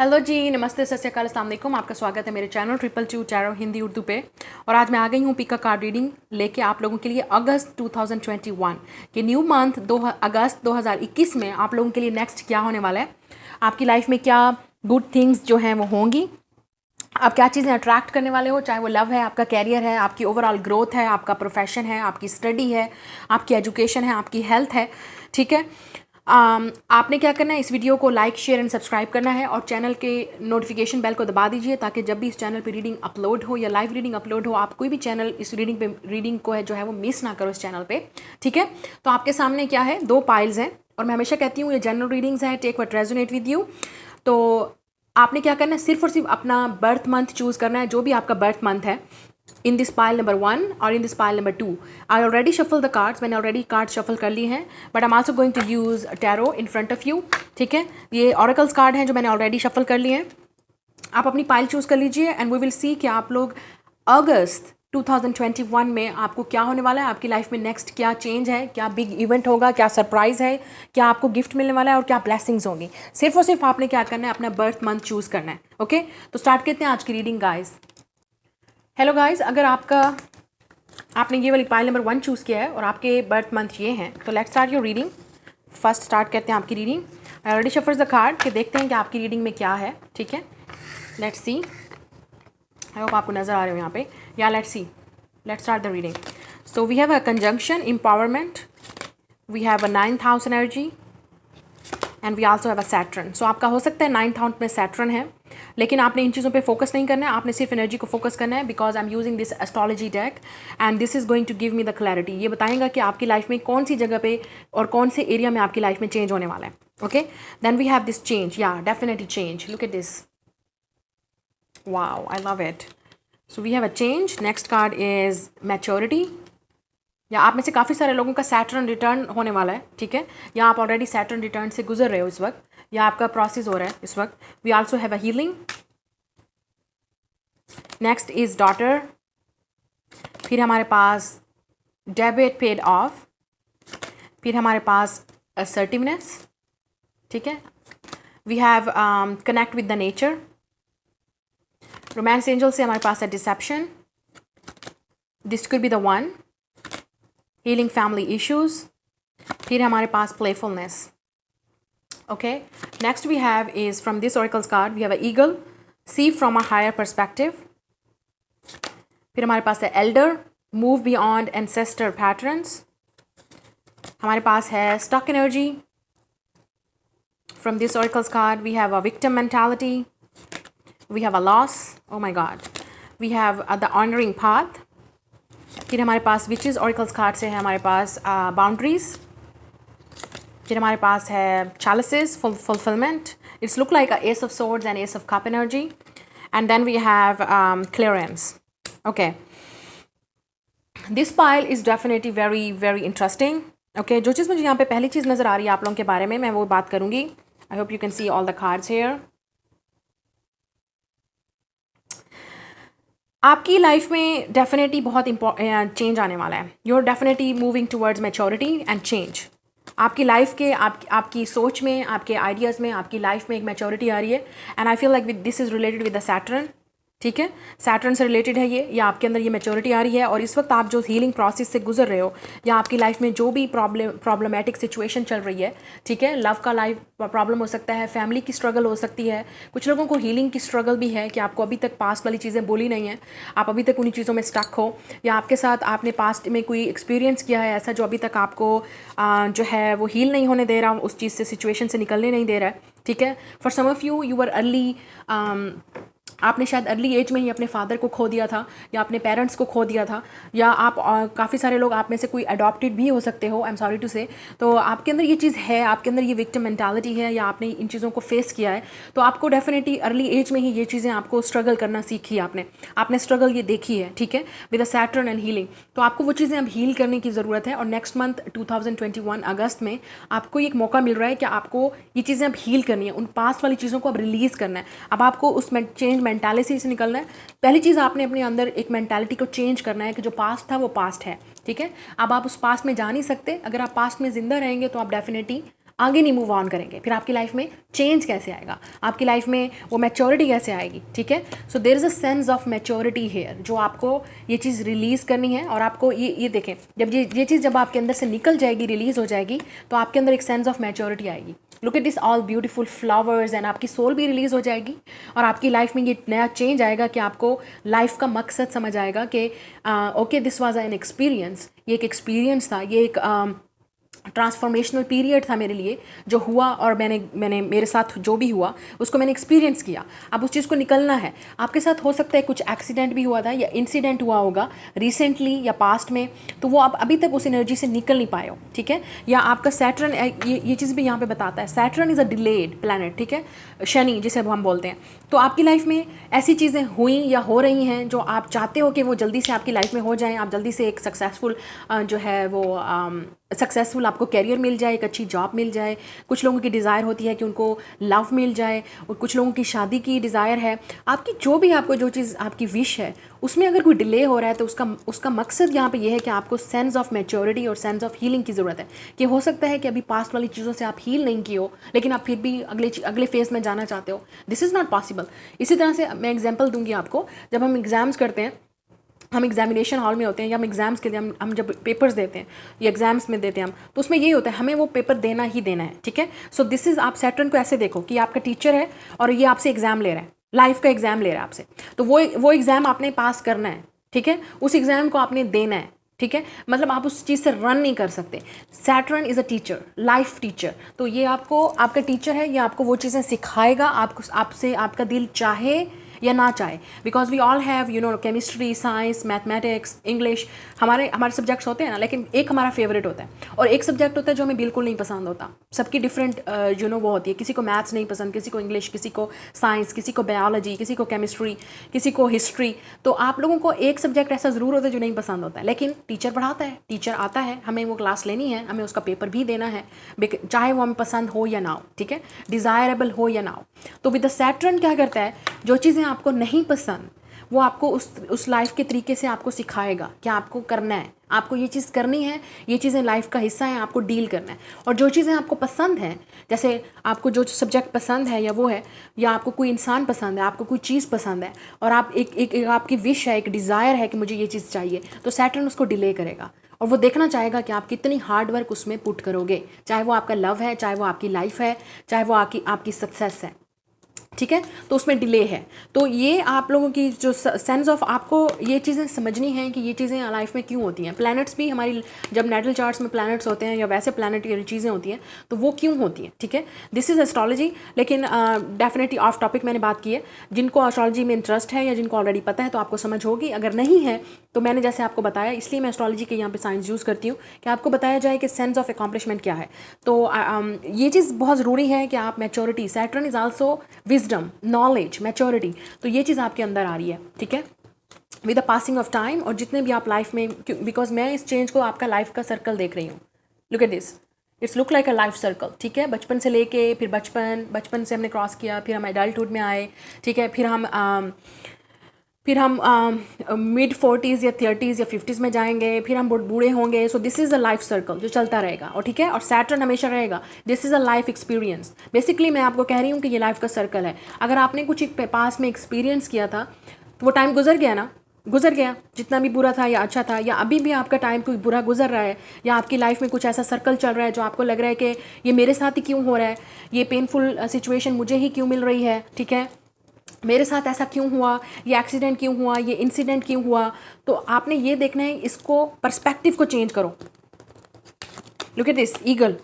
Hello जी, नमस्ते, सत श्री अकाल, अस्सलाम वालेकुम। आपका स्वागत है मेरे चैनल 222 टैरो हिंदी उर्दू पे। और आज मैं आ गई हूँ पिका कार्ड रीडिंग लेके आप लोगों के लिए अगस्त 2021 के न्यू मंथ अगस्त 2021 में आप लोगों के लिए नेक्स्ट क्या होने वाला है, आपकी लाइफ में क्या गुड थिंग्स जो हैं वो होंगी, आप क्या चीज़ें अट्रैक्ट करने वाले हो, चाहे वो लव है, आपका कैरियर है, आपकी ओवरऑल ग्रोथ है, आपका प्रोफेशन है, आपकी स्टडी है, आपकी एजुकेशन है, आपकी हेल्थ है। ठीक है, आपने क्या करना है, इस वीडियो को लाइक शेयर एंड सब्सक्राइब करना है और चैनल के नोटिफिकेशन बेल को दबा दीजिए ताकि जब भी इस चैनल पे रीडिंग अपलोड हो या लाइव रीडिंग अपलोड हो, आप कोई भी चैनल इस रीडिंग को है जो है वो मिस ना करो इस चैनल पे। ठीक है, तो आपके सामने क्या है, 2 पाइल्स हैं और मैं हमेशा कहती हूँ ये जनरल रीडिंग्स है, take what resonate with you. तो आपने क्या करना है, सिर्फ और सिर्फ अपना बर्थ मंथ चूज़ करना है, जो भी आपका बर्थ मंथ है, इन दिस पाइल नंबर 1 और in this pile number 2। I already shuffle the cards, मैंने ऑलरेडी कार्ड शफल कर ली हैं, but I am also going to use tarot in front of you. ठीक है, ये ऑरेकल्स कार्ड हैं जो मैंने ऑलरेडी शफल कर लिए हैं। आप अपनी पाइल चूज़ कर लीजिए एंड वी विल सी कि आप लोग अगस्त 2021 में आपको क्या होने वाला है, आपकी लाइफ में नेक्स्ट क्या चेंज है, क्या बिग इवेंट होगा, क्या सरप्राइज़ है, क्या आपको गिफ्ट मिलने वाला है और क्या ब्लेसिंग्स होंगी। सिर्फ और सिर्फ आपने क्या करना है, अपना बर्थ मंथ चूज़ करना है। ओके, तो स्टार्ट करते हैं आज की रीडिंग गाइस। हेलो गाइस, अगर आपने ये वाली पाइल नंबर 1 चूज़ किया है और आपके बर्थ मंथ ये हैं, तो let's start your reading. First start करते हैं आपकी reading. I already shuffled the card कि देखते हैं कि आपकी रीडिंग में क्या है। ठीक है, लेट्स सी। आई होप आपको नज़र आ रहे हो यहाँ पे। Yeah let's see, let's start the reading. So we have a conjunction, empowerment, we have a 9th house energy and we also have a Saturn. So आपका हो सकता है 9th हाउस में सैटर्न है, लेकिन आपने इन चीज़ों पे फोकस नहीं करना है, आपने सिर्फ एनर्जी को फोकस करना है। Because I am using this astrology deck and this is going to give me the clarity. ये बताएगा कि आपकी लाइफ में कौन सी जगह पे और कौन से एरिया में आपकी लाइफ में चेंज होने वाला है। Okay, then we have this change, yeah definitely change. Look at this, wow, I love it. So we have a change. Next card is maturity. या आप में से काफ़ी सारे लोगों का सैटर्न रिटर्न होने वाला है। ठीक है, या आप ऑलरेडी सैटर्न रिटर्न से गुजर रहे हो इस वक्त, या आपका प्रोसेस हो रहा है इस वक्त। We also have a healing. Next is daughter. फिर हमारे पास डेबिट पेड ऑफ। फिर हमारे पास असर्टिवनेस। ठीक है, we have connect with the nature. Romance angel से हमारे पास है deception, this could be the one. Healing family issues. फिर हमारे पास playfulness. Okay, next we have is from this oracles card we have a eagle, see from a higher perspective. फिर हमारे पास है elder, move beyond ancestor patterns. हमारे पास है stuck energy. From this oracles card we have a victim mentality, we have a loss, oh my god, we have the honouring path. फिर हमारे पास witches oracles card से है हमारे पास boundaries. फिर हमारे पास है chalices, fulfillment. It's look like a ace of swords and ace of cup energy. And then we have clearance. Okay. This pile is definitely very, very interesting. Okay, जो चीज़ मुझे यहाँ पे पहली चीज़ नज़र आ रही है आप लोगों के बारे में, मैं वो बात करूँगी. I hope you can see all the cards here. आपकी लाइफ में डेफिनेटली बहुत चेंज आने वाला है. You are definitely moving towards maturity and change. आपकी लाइफ के आपकी सोच में, आपके आइडियाज़ में, आपकी लाइफ में एक मैच्योरिटी आ रही है. And I feel like this is related with the Saturn. ठीक है, सैटर्न से रिलेटेड है ये, या आपके अंदर ये मैच्योरिटी आ रही है. और इस वक्त आप जो हीलिंग प्रोसेस से गुजर रहे हो, या आपकी लाइफ में जो भी प्रॉब्लमेटिक सिचुएशन चल रही है, ठीक है, लव का लाइफ प्रॉब्लम हो सकता है, फैमिली की स्ट्रगल हो सकती है, कुछ लोगों को हीलिंग की स्ट्रगल भी है कि आपको अभी तक पास्ट वाली चीज़ें बोली नहीं हैं, आप अभी तक उन्हीं चीज़ों में स्टक हो, या आपके साथ आपने पास्ट में कोई एक्सपीरियंस किया है ऐसा जो अभी तक आपको जो है वो हील नहीं होने दे रहा, उस चीज़ से, सिचुएशन से निकलने नहीं दे रहा है. ठीक है, for some of you are early, आपने शायद अर्ली एज में ही अपने फादर को खो दिया था, या अपने पेरेंट्स को खो दिया था, या आप काफ़ी सारे लोग आप में से कोई अडॉप्टेड भी हो सकते हो, आई एम सॉरी टू से. तो आपके अंदर ये चीज़ है, आपके अंदर ये विक्टिम मेंटालिटी है, या आपने इन चीज़ों को फेस किया है, तो आपको डेफिनेटली अर्ली एज में ही ये चीज़ें आपको स्ट्रगल करना सीखी है, आपने स्ट्रगल ये देखी है. ठीक है, with the Saturn and healing. तो आपको वो चीज़ें अब हील करने की ज़रूरत है. और नेक्स्ट मंथ 2021 अगस्त में आपको एक मौका मिल रहा है कि आपको ये चीज़ें अब हील करनी है, उन पास्ट वाली चीज़ों को अब रिलीज़ करना है. अब आपको उस चेंज मेंटालिटी से निकलना है. पहली चीज़ आपने अपने अंदर एक मेंटालिटी को चेंज करना है कि जो पास्ट था वो पास्ट है. ठीक है, अब आप उस पास्ट में जा नहीं सकते. अगर आप पास्ट में जिंदा रहेंगे तो आप डेफिनेटली आगे नहीं मूव ऑन करेंगे, फिर आपकी लाइफ में चेंज कैसे आएगा, आपकी लाइफ में वो मैच्योरिटी कैसे आएगी, ठीक है। So there is a sense of maturity here, जो आपको ये चीज़ रिलीज़ करनी है। और आपको ये देखें, जब ये चीज़ जब आपके अंदर से निकल जाएगी, रिलीज़ हो जाएगी, तो आपके अंदर एक सेंस ऑफ मैच्योरिटी आएगी। Look at this all beautiful flowers, and आपकी सोल भी रिलीज़ हो जाएगी, और आपकी लाइफ में ये नया चेंज आएगा कि आपको लाइफ का मकसद समझ आएगा कि okay, this was an experience, ये एक एक्सपीरियंस था, ये एक ट्रांसफॉर्मेशनल पीरियड था मेरे लिए जो हुआ, और मैंने मेरे साथ जो भी हुआ उसको मैंने एक्सपीरियंस किया। अब उस चीज़ को निकलना है। आपके साथ हो सकता है कुछ एक्सीडेंट भी हुआ था या इंसिडेंट हुआ होगा रिसेंटली या पास्ट में, तो वो आप अभी तक उस एनर्जी से निकल नहीं पाए हो, ठीक है। या आपका सैटर्न, ये चीज़ भी यहाँ पे बताता है, Saturn is a delayed planet, ठीक है, शनि जिसे हम बोलते हैं। तो आपकी लाइफ में ऐसी चीज़ें हुई या हो रही हैं जो आप चाहते हो कि वो जल्दी से आपकी लाइफ में हो जाएं, आप जल्दी से एक सक्सेसफुल जो है वो सक्सेसफुल आपको कैरियर मिल जाए, एक अच्छी जॉब मिल जाए। कुछ लोगों की डिज़ायर होती है कि उनको लव मिल जाए, और कुछ लोगों की शादी की डिज़ायर है। आपकी जो भी आपको जो चीज़ आपकी विश है, उसमें अगर कोई डिले हो रहा है तो उसका मकसद यहाँ पे ये है कि आपको सेंस ऑफ मैच्योरिटी और सेंस ऑफ हीलिंग की ज़रूरत है। कि हो सकता है कि अभी पास्ट वाली चीज़ों से आप हील नहीं किए हो, लेकिन आप फिर भी अगले फेज़ में जाना चाहते हो। This is not possible. इसी तरह से मैं एग्जाम्पल दूंगी आपको। जब हम एग्ज़ाम्स करते हैं, हम एग्जामिनेशन हॉल में होते हैं, या हम एग्ज़ाम्स के लिए हम जब पेपर्स देते हैं या एग्ज़ाम्स में देते हैं हम, तो उसमें यही होता है, हमें वो पेपर देना ही देना है, ठीक है। सो दिस इज़, आप सैटर्न को ऐसे देखो कि आपका टीचर है और ये आपसे एग्ज़ाम ले रहा है, लाइफ का एग्ज़ाम ले रहा है आपसे, तो वो एग्ज़ाम आपने पास करना है, ठीक है। उस एग्ज़ाम को आपने देना है, ठीक है। मतलब आप उस चीज़ से रन नहीं कर सकते। Saturn is a teacher, life teacher. तो ये आपको, आपका टीचर है, ये आपको वो चीज़ें सिखाएगा, आपसे आपका दिल चाहे या ना चाहे। Because we all have chemistry, science, mathematics, English, हमारे सब्जेक्ट्स होते हैं ना, लेकिन एक हमारा फेवरेट होता है और एक सब्जेक्ट होता है जो हमें बिल्कुल नहीं पसंद होता। सबकी डिफरेंट वो होती है। किसी को मैथ्स नहीं पसंद, किसी को इंग्लिश, किसी को साइंस, किसी को बायोलॉजी, किसी को केमिस्ट्री, किसी को हिस्ट्री। तो आप लोगों को एक सब्जेक्ट ऐसा ज़रूर होता है जो नहीं पसंद होता है, लेकिन टीचर पढ़ाता है, टीचर आता है, हमें वो क्लास लेनी है, हमें उसका पेपर भी देना है, चाहे वो हमें पसंद हो या ना हो, ठीक है, डिज़ायरेबल हो या ना हो। तो विद द सैटर्न क्या करता है, जो चीज़ें आपको नहीं पसंद वो आपको उस लाइफ के तरीके से आपको सिखाएगा कि आपको करना है, आपको ये चीज़ करनी है, ये चीज़ें लाइफ का हिस्सा है, आपको डील करना है। और जो चीज़ें आपको पसंद हैं, जैसे आपको जो सब्जेक्ट पसंद है या वो है, या आपको कोई इंसान पसंद है, आपको कोई चीज़ पसंद है, और आप एक आपकी विश है, एक डिज़ायर है कि मुझे ये चीज़ चाहिए, तो सैटर्न उसको डिले करेगा और वो देखना चाहेगा कि आप कितनी हार्ड वर्क उसमें पुट करोगे, चाहे वो आपका लव है, चाहे वो आपकी लाइफ है, चाहे वो आपकी सक्सेस है, ठीक है। तो उसमें डिले है। तो ये आप लोगों की जो सेंस ऑफ, आपको ये चीज़ें समझनी है कि ये चीज़ें लाइफ में क्यों होती हैं। प्लैनेट्स भी हमारी, जब नेटल चार्ट्स में प्लैनेट्स होते हैं या वैसे प्लैनेटरी चीज़ें होती हैं, तो वो क्यों होती हैं, ठीक है। This is astrology. लेकिन डेफिनेटली ऑफ टॉपिक मैंने बात की है। जिनको एस्ट्रोलॉजी में इंटरेस्ट है या जिनको ऑलरेडी पता है तो आपको समझ होगी, अगर नहीं है तो मैंने जैसे आपको बताया, इसलिए मैं एस्ट्रोलॉजी के यहाँ पे साइंस यूज़ करती हूँ कि आपको बताया जाए कि सेंस ऑफ अकॉम्प्लिशमेंट क्या है। तो ये चीज़ बहुत ज़रूरी है कि आप maturity, Saturn is also wisdom, knowledge, maturity, तो ये चीज़ आपके अंदर आ रही है, ठीक है, with the passing of time. और जितने भी आप लाइफ में, बिकॉज मैं इस चेंज को आपका लाइफ का सर्कल देख रही हूँ। Look at this, it's look like a life circle, ठीक है। बचपन से लेके फिर बचपन से हमने क्रॉस किया, फिर हम एडल्टहुड में आए, ठीक है, फिर हम मिड 40s या 30s या 50s में जाएंगे, फिर हम बूढ़े होंगे। सो this is a life circle जो चलता रहेगा, और ठीक है, और सैटर्न हमेशा रहेगा। This is a life experience. Basically मैं आपको कह रही हूँ कि ये लाइफ का सर्कल है। अगर आपने कुछ एक पास में एक्सपीरियंस किया था तो वो टाइम गुजर गया ना, गुजर गया, जितना भी बुरा था या अच्छा था, या अभी भी आपका टाइम कोई बुरा गुजर रहा है, या आपकी लाइफ में कुछ ऐसा सर्कल चल रहा है जो आपको लग रहा है कि ये मेरे साथ ही क्यों हो रहा है, ये पेनफुल सिचुएशन मुझे ही क्यों मिल रही है, ठीक है, मेरे साथ ऐसा क्यों हुआ, ये एक्सीडेंट क्यों हुआ, ये इंसिडेंट क्यों हुआ। तो आपने ये देखना है, इसको पर्सपेक्टिव को चेंज करो। Look at this eagle,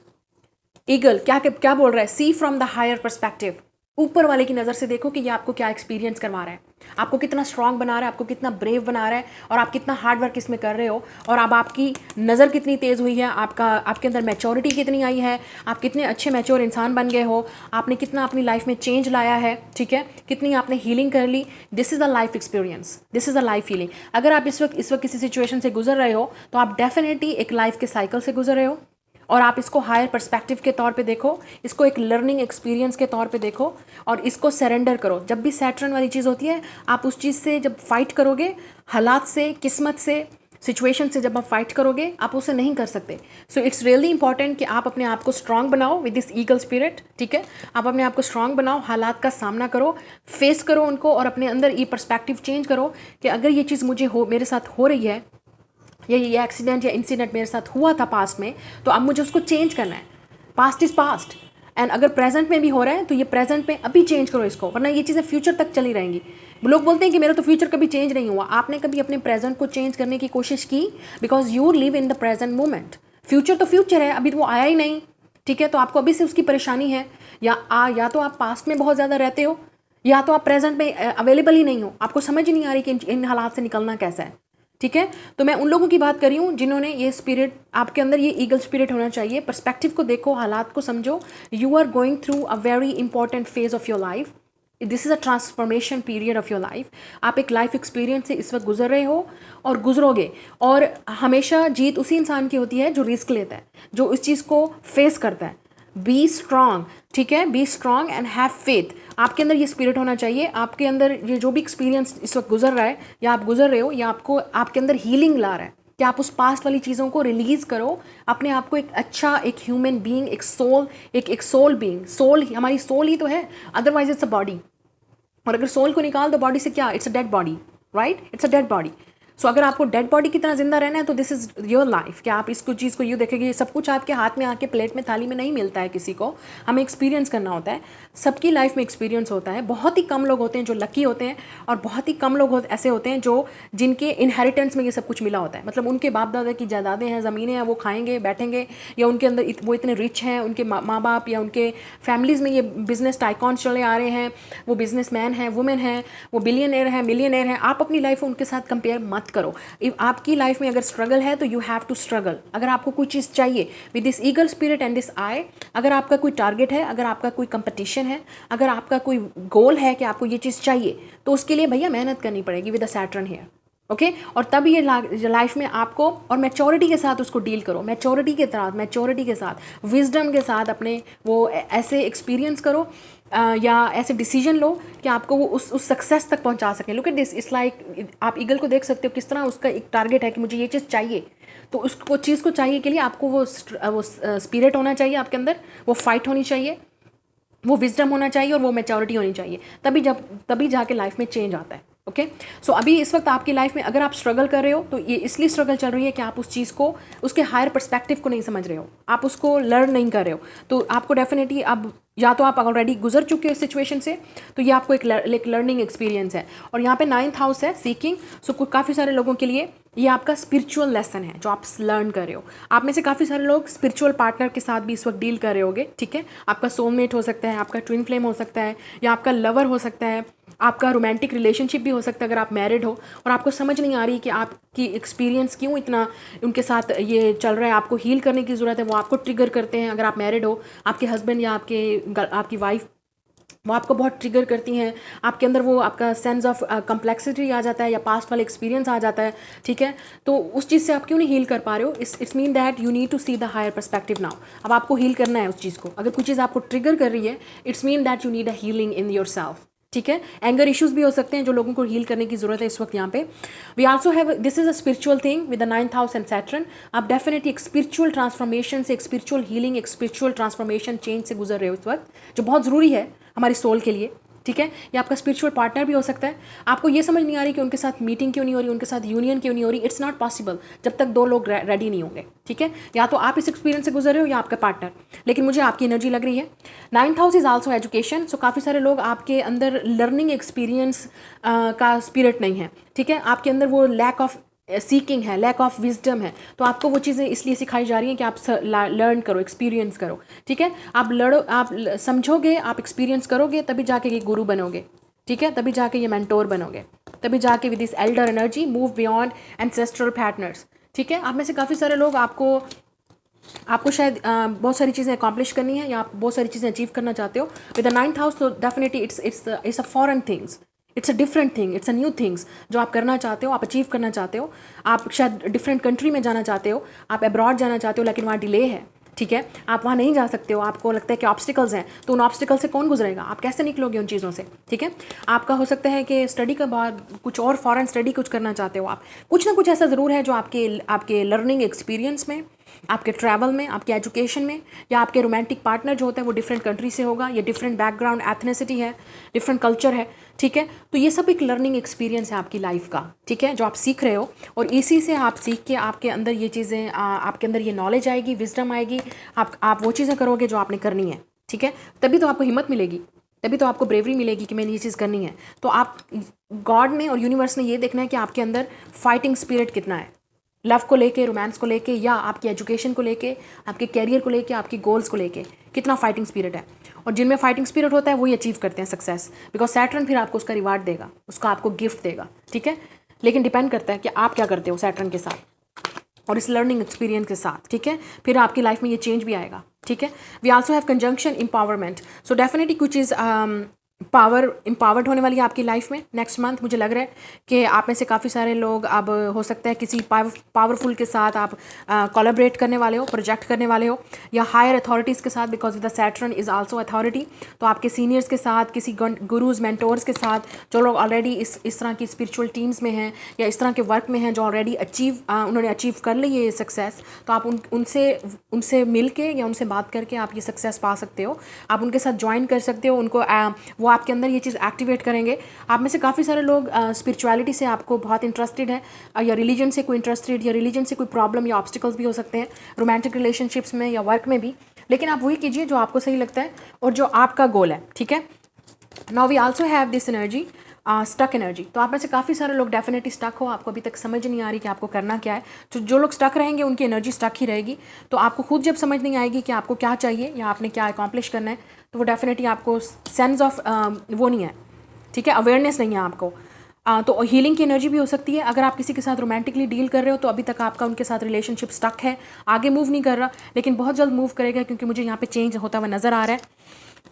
eagle क्या बोल रहा है, सी फ्रॉम द हायर पर्सपेक्टिव। ऊपर वाले की नज़र से देखो कि ये आपको क्या एक्सपीरियंस करवा रहा है, आपको कितना स्ट्रांग बना रहा है, आपको कितना ब्रेव बना रहा है, और आप कितना हार्ड वर्क इसमें कर रहे हो, और अब आपकी नज़र कितनी तेज़ हुई है, आपके अंदर मैच्योरिटी कितनी आई है, आप कितने अच्छे मैच्योर इंसान बन गए हो, आपने कितना अपनी लाइफ में चेंज लाया है, ठीक है, कितनी आपने हीलिंग कर ली। This is a life experience, this is a life healing. अगर आप इस वक्त किसी सिचुएशन से गुजर रहे हो तो आप डेफिनेटली एक लाइफ के साइकिल से गुजर रहे हो, और आप इसको हायर पर्सपेक्टिव के तौर पे देखो, इसको एक लर्निंग एक्सपीरियंस के तौर पे देखो, और इसको सरेंडर करो। जब भी सैटर्न वाली चीज़ होती है, आप उस चीज़ से जब फाइट करोगे, हालात से, किस्मत से, सिचुएशन से जब आप फाइट करोगे आप उसे नहीं कर सकते। सो इट्स रियली इंपॉर्टेंट कि आप अपने आप को स्ट्रांग बनाओ विद दिस ईगल स्पिरिट, ठीक है। आप अपने आप को स्ट्रांग बनाओ, हालात का सामना करो, फेस करो उनको, और अपने अंदर ये पर्सपेक्टिव चेंज करो कि अगर ये चीज़ मेरे साथ हो रही है, ये एक्सीडेंट या इंसिडेंट मेरे साथ हुआ था पास्ट में, तो अब मुझे उसको चेंज करना है। पास्ट इज़ पास्ट, एंड अगर प्रेजेंट में भी हो रहा है तो ये प्रेजेंट में अभी चेंज करो इसको, वरना ये चीज़ें फ्यूचर तक चली रहेंगी। लोग बोलते हैं कि मेरा तो फ्यूचर कभी चेंज नहीं हुआ। आपने कभी अपने प्रेजेंट को चेंज करने की कोशिश की? Because you live in the present moment. Future तो फ्यूचर है, अभी तो वो आया ही नहीं, ठीक है। तो आपको अभी से उसकी परेशानी है, या तो आप पास्ट में बहुत ज़्यादा रहते हो, या तो आप प्रेजेंट में अवेलेबल ही नहीं हो। आपको समझ ही नहीं आ रही कि इन हालात से निकलना कैसा है, ठीक है। तो मैं उन लोगों की बात कर रही हूँ जिन्होंने ये स्पिरिट, आपके अंदर ये ईगल स्पिरिट होना चाहिए। पर्सपेक्टिव को देखो, हालात को समझो। You are going through a very important phase of your life. This is a transformation period of your life. आप एक लाइफ एक्सपीरियंस से इस वक्त गुजर रहे हो और गुजरोगे। और हमेशा जीत उसी इंसान की होती है जो रिस्क लेता है, जो इस चीज़ को फेस करता है। बी स्ट्रांग, ठीक है, B strong and have faith. आपके अंदर ये स्पिरिट होना चाहिए। आपके अंदर ये जो भी एक्सपीरियंस इस वक्त गुजर रहा है या आप गुजर रहे हो, या आपको आपके अंदर हीलिंग ला रहा है कि आप उस पास्ट वाली चीज़ों को रिलीज करो, अपने आप को एक अच्छा, एक ह्यूमन बीइंग, एक सोल, एक सोल बीइंग। सोल, हमारी सोल ही तो है, अदरवाइज इट्स अ बॉडी। और अगर सोल को निकाल दो बॉडी से, क्या? It's a dead body, right? It's a dead body. So अगर आपको डेड बॉडी की तरह जिंदा रहना है तो दिस इज योर लाइफ। कि आप इसको चीज़ को यूँ देखेंगे, सब कुछ आपके हाथ में आके प्लेट में, थाली में नहीं मिलता है किसी को, हमें एक्सपीरियंस करना होता है। सबकी लाइफ में एक्सपीरियंस होता है। बहुत ही कम लोग होते हैं जो लकी होते हैं, और बहुत ही कम लोग ऐसे होते हैं जो जिनके इनहेरिटेंस में ये सब कुछ मिला होता है। मतलब उनके बाप दादा की जायदादें हैं, ज़मीनें हैं, वो खाएंगे बैठेंगे, या उनके अंदर वो इतने रिच हैं, उनके माँ बाप या उनके फैमिलीज़ में ये बिजनेस टाइकॉन्स चले आ रहे हैं, वो बिजनेस मैन हैं, वुमेन हैं, वो बिलियनर हैं, मिलियनर हैं। आप अपनी लाइफ उनके साथ कंपेयर मत करो। आपकी लाइफ में अगर स्ट्रगल है तो यू हैव टू स्ट्रगल। अगर आपको कोई चीज़ चाहिए with this eagle spirit and this I, अगर आपका कोई टारगेट है, अगर आपका कोई कंपटीशन है, अगर आपका कोई गोल है कि आपको ये चीज़ चाहिए, तो उसके लिए भैया मेहनत करनी पड़ेगी with the Saturn here, okay. और तब ये लाइफ में आपको, और मैच्योरिटी के साथ उसको डील करो, मैच्योरिटी के साथ, विजडम के साथ अपने वो ऐसे एक्सपीरियंस करो, या ऐसे डिसीजन लो कि आपको वो उस सक्सेस तक पहुंचा सकें। Look at this, it's like आप ईगल को देख सकते हो किस तरह उसका एक टारगेट है कि मुझे ये चीज़ चाहिए। तो उसको चीज़ को चाहिए के लिए आपको वो स्पिरिट होना चाहिए आपके अंदर, वो फाइट होनी चाहिए, वो विजडम होना चाहिए, और वो मैच्योरिटी होनी चाहिए। तभी जाके लाइफ में चेंज आता है, ओके। सो अभी इस वक्त आपकी लाइफ में अगर आप स्ट्रगल कर रहे हो तो ये इसलिए स्ट्रगल चल रही है कि आप उस चीज़ को, उसके हायर पर्सपेक्टिव को नहीं समझ रहे हो, आप उसको लर्न नहीं कर रहे हो। तो आपको डेफिनेटली, अब या तो आप ऑलरेडी गुजर चुके हो इस सिचुएशन से, तो ये आपको एक लर्निंग एक्सपीरियंस है। और यहाँ पे 9th हाउस है सीकिंग। सो काफ़ी सारे लोगों के लिए ये आपका स्पिरिचुअल लेसन है जो आप लर्न कर रहे हो। आप में से काफ़ी सारे लोग स्पिरिचुअल पार्टनर के साथ भी इस वक्त डील कर रहे होगे, ठीक है। आपका सोलमेट हो सकता है, आपका ट्विन फ्लेम हो सकता है, या आपका लवर हो सकता है, आपका रोमांटिक रिलेशनशिप भी हो सकता है अगर आप मैरिड हो, और आपको समझ नहीं आ रही कि आपकी एक्सपीरियंस क्यों इतना उनके साथ ये चल रहा है, आपको हील करने की ज़रूरत है, वो आपको ट्रिगर करते हैं। अगर आप मैरिड हो, आपके हस्बैंड या आपकी वाइफ वो आपको बहुत ट्रिगर करती हैं, आपके अंदर वो आपका सेंस ऑफ कम्प्लेक्सिटी आ जाता है, या पास्ट वाला एक्सपीरियंस आ जाता है, ठीक है। तो उस चीज़ से आप क्यों नहीं हील कर पा रहे हो? It's mean that you need to see the higher perspective now. अब आपको हील करना है उस चीज़ को। अगर कोई चीज़ आपको ट्रिगर कर रही है, it's mean that you need a healing in your self, ठीक है। एंगर इश्यूज भी हो सकते हैं जो लोगों को हील करने की जरूरत है इस वक्त यहाँ पे। We also have, this is a spiritual thing with the 9th house and Saturn. आप डेफिनेटली एक स्पिरिचुअल ट्रांसफॉर्मेशन से, एक स्पिरिचुअल हीलिंग, एक स्पिरिचुअल ट्रांसफॉर्मेशन चेंज से गुजर रहे हो इस वक्त, जो बहुत ज़रूरी है हमारी सोल के लिए, ठीक है। ये आपका स्पिरिचुअल पार्टनर भी हो सकता है। आपको ये समझ नहीं आ रही कि उनके साथ मीटिंग क्यों नहीं हो रही, उनके साथ यूनियन क्यों नहीं हो रही। इट्स नॉट पॉसिबल जब तक दो लोग रेडी नहीं होंगे, ठीक है। या तो आप इस एक्सपीरियंस से गुजर रहे हो या आपका पार्टनर, लेकिन मुझे आपकी एनर्जी लग रही है। 9th house is also education. So काफ़ी सारे लोग, आपके अंदर लर्निंग एक्सपीरियंस का स्पिरिट नहीं है, ठीक है। आपके अंदर वो लैक ऑफ सीकिंग है, लैक ऑफ विजडम है। तो आपको वो चीज़ें इसलिए सिखाई जा रही हैं कि आप लर्न करो, एक्सपीरियंस करो, ठीक है। आप समझोगे, आप एक्सपीरियंस करोगे, तभी जाके ये गुरु बनोगे, ठीक है। तभी जाके ये मेंटोर बनोगे, तभी जाके with this Elder energy move beyond ancestral patterns, ठीक है। आप में से काफ़ी सारे लोग, आपको शायद बहुत सारी चीज़ें अकॉम्प्लिश करनी है, या आप बहुत सारी चीज़ें अचीव करना चाहते हो विद द 9th हाउस। तो definitely it's a foreign things, it's a different thing, it's a new things जो आप करना चाहते हो, आप अचीव करना चाहते हो। आप शायद डिफरेंट कंट्री में जाना चाहते हो, आप अब्रॉड जाना चाहते हो, लेकिन वहाँ डिले है, ठीक है, आप वहाँ नहीं जा सकते हो, आपको लगता है कि ऑब्स्टिकल्स हैं, तो उन ऑब्स्टिकल से कौन गुजरेगा, आप कैसे निकलोगे उन चीज़ों से। ठीक है, आपका हो सकता है कि स्टडी के बाद कुछ और फॉरेन स्टडी कुछ करना चाहते हो आप, कुछ ना कुछ ऐसा ज़रूर है जो आपके लर्निंग एक्सपीरियंस में, आपके ट्रैवल में, आपके एजुकेशन में, या आपके रोमांटिक पार्टनर जो होता है वो डिफरेंट कंट्री से होगा, या डिफरेंट बैकग्राउंड एथनिसिटी है, डिफरेंट कल्चर है। ठीक है, तो ये सब एक लर्निंग एक्सपीरियंस है आपकी लाइफ का। ठीक है, जो आप सीख रहे हो, और इसी से आप सीख के आपके अंदर ये चीज़ें, आपके अंदर ये नॉलेज आएगी, विजडम आएगी, आप वो चीज़ें करोगे जो आपने करनी है। ठीक है, तभी तो आपको हिम्मत मिलेगी, तभी तो आपको ब्रेवरी मिलेगी कि मैंने ये चीज़ करनी है। तो आप, गॉड ने और यूनिवर्स ने ये देखना है कि आपके अंदर फाइटिंग स्पिरिट कितना है, लव को लेके, रोमांस को लेके, या आपकी एजुकेशन को लेके, आपके कैरियर को लेके, आपकी गोल्स को लेके कितना फाइटिंग स्पिरिट है। और जिनमें फाइटिंग स्पिरिट होता है वही अचीव करते हैं सक्सेस, बिकॉज सैटर्न फिर आपको उसका रिवार्ड देगा, उसका आपको गिफ्ट देगा। ठीक है, लेकिन डिपेंड करता है कि आप क्या करते हो सैटर्न के साथ और इस लर्निंग एक्सपीरियंस के साथ। ठीक है, फिर आपकी लाइफ में ये चेंज भी आएगा। ठीक है, we also have conjunction empowerment, so definitely कुछ चीज़ एम्पावर्ड होने वाली है आपकी लाइफ में नेक्स्ट मंथ। मुझे लग रहा है कि आप में से काफ़ी सारे लोग अब हो सकता है किसी पावरफुल के साथ आप कोलैबोरेट करने वाले हो, प्रोजेक्ट करने वाले हो, या हायर अथॉरिटीज़ के साथ, because the Saturn is also authority. तो आपके सीनियर्स के साथ, किसी गुरुज मेंटोर्स के साथ, जो लोग ऑलरेडी इस तरह की स्पिरिचुअल टीम्स में हैं या इस तरह के वर्क में हैं, जो ऑलरेडी उन्होंने अचीव कर ली है ये सक्सेस, तो आप उनसे मिल के या उनसे बात करके आप ये सक्सेस पा सकते हो। आप उनके साथ ज्वाइन कर सकते हो, उनको वो आपके अंदर ये चीज़ एक्टिवेट करेंगे। आप में से काफ़ी सारे लोग स्पिरिचुअलिटी से आपको बहुत इंटरेस्टेड है, या रिलीजन से कोई इंटरेस्टेड, या रिलीजन से कोई प्रॉब्लम या ऑब्स्टिकल्स भी हो सकते हैं रोमांटिक रिलेशनशिप्स में या वर्क में भी। लेकिन आप वही कीजिए जो आपको सही लगता है और जो आपका गोल है। ठीक है, now we also have this energy, stuck energy. तो आप में से काफ़ी सारे लोग डेफिनेटली स्टक हो, आपको अभी तक समझ नहीं आ रही कि आपको करना क्या है। तो जो लोग स्टक रहेंगे उनकी एनर्जी स्टक ही रहेगी। तो आपको खुद जब समझ नहीं आएगी कि आपको क्या चाहिए या आपने क्या अकॉम्प्लिश करना है, तो वो डेफिनेटली आपको सेंस ऑफ वो नहीं है। ठीक है, अवेयरनेस नहीं है आपको। तो हीलिंग की एनर्जी भी हो सकती है। अगर आप किसी के साथ रोमांटिकली डील कर रहे हो तो अभी तक आपका उनके साथ रिलेशनशिप स्टक है, आगे मूव नहीं कर रहा, लेकिन बहुत जल्द मूव करेगा, क्योंकि मुझे यहाँ पे चेंज होता हुआ नज़र आ रहा है।